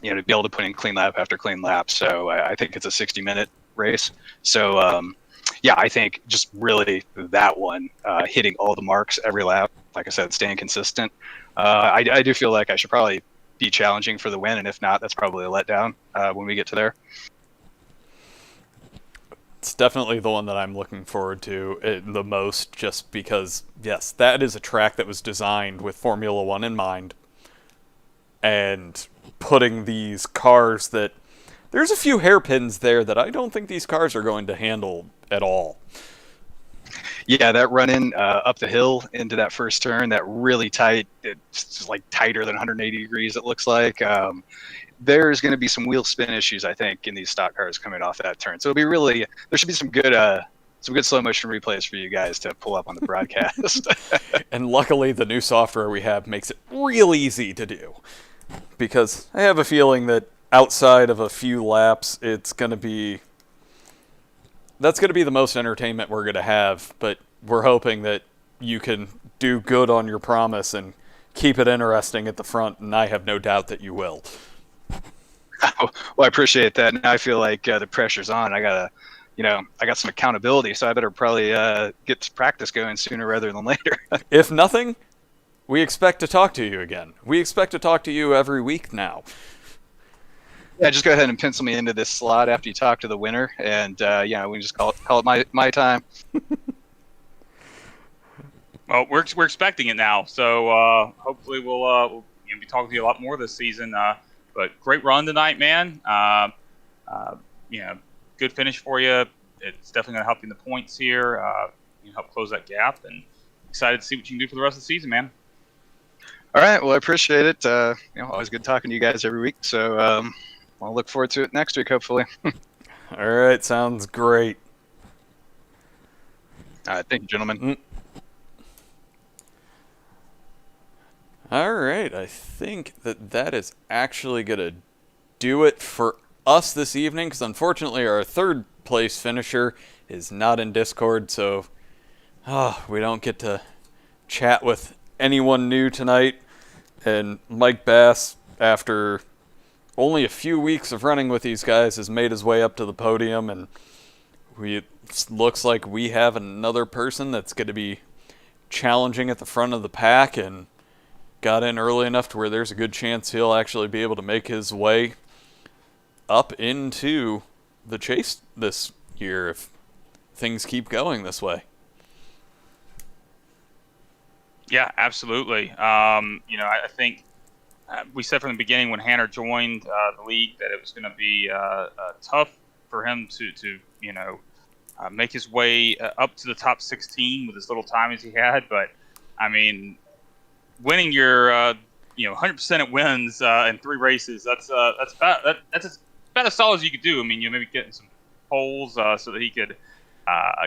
To be able to put in clean lap after clean lap. So I think it's a 60-minute race. So I think just really that one hitting all the marks every lap. Like I said, staying consistent. I do feel like I should probably be challenging for the win, and if not, that's probably a letdown when we get to there. It's definitely the one that I'm looking forward to the most, just because, yes, that is a track that was designed with Formula One in mind. And putting these cars that... There's a few hairpins there that I don't think these cars are going to handle at all. Yeah, that run-in up the hill into that first turn, that really tight, it's like tighter than 180 degrees it looks like. There's going to be some wheel spin issues, I think, in these stock cars coming off that turn. So there should be some good slow motion replays for you guys to pull up on the broadcast. And luckily the new software we have makes it real easy to do. Because I have a feeling that outside of a few laps, that's going to be the most entertainment we're going to have. But we're hoping that you can do good on your promise and keep it interesting at the front, and I have no doubt that you will. Well, I appreciate that. Now I feel like the pressure's on. I got some accountability, so I better probably get to practice going sooner rather than later. If nothing, we expect to talk to you again. We expect to talk to you every week now. Yeah, just go ahead and pencil me into this slot after you talk to the winner, and we can just call it my time. Well, we're expecting it now, so hopefully we'll be talking to you a lot more this season. But great run tonight, man. Good finish for you. It's definitely going to help you in the points here. Help close that gap, and excited to see what you can do for the rest of the season, man. All right, well, I appreciate it. Always good talking to you guys every week. So I'll look forward to it next week, hopefully. All right, sounds great. All right, thank you, gentlemen. All right, I think that is actually going to do it for us this evening, because unfortunately our third place finisher is not in Discord, so we don't get to chat with anyone new tonight. And Mike Bass, after only a few weeks of running with these guys, has made his way up to the podium, and it looks like we have another person that's going to be challenging at the front of the pack, and got in early enough to where there's a good chance he'll actually be able to make his way up into the chase this year if things keep going this way. Yeah, absolutely. I think we said from the beginning when Hanner joined the league that it was going to be tough for him to make his way up to the top 16 with as little time as he had. But I mean, winning your 100% at wins in 3 races, that's about as solid as you could do. I mean, maybe getting some poles so that he could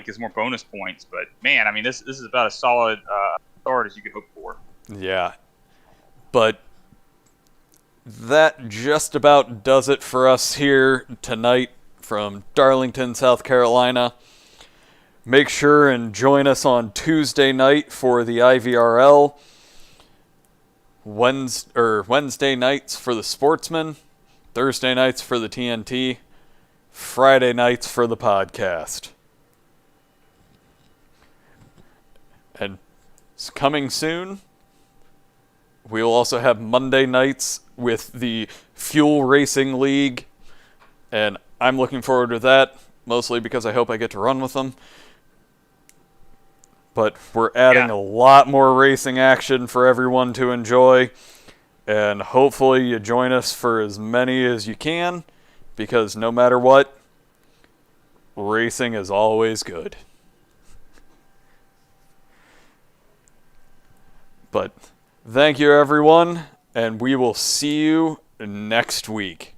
get some more bonus points. But man, I mean, this is about as solid start as you could hope for. Yeah, but that just about does it for us here tonight from Darlington, South Carolina. Make sure and join us on Tuesday night for the IVRL. Wednesday nights for the Sportsman, Thursday nights for the TNT, Friday nights for the podcast. And coming soon, we will also have Monday nights with the Fuel Racing League, and I'm looking forward to that, mostly because I hope I get to run with them. But we're adding a lot more racing action for everyone to enjoy. And hopefully you join us for as many as you can, because no matter what, racing is always good. But thank you, everyone, and we will see you next week.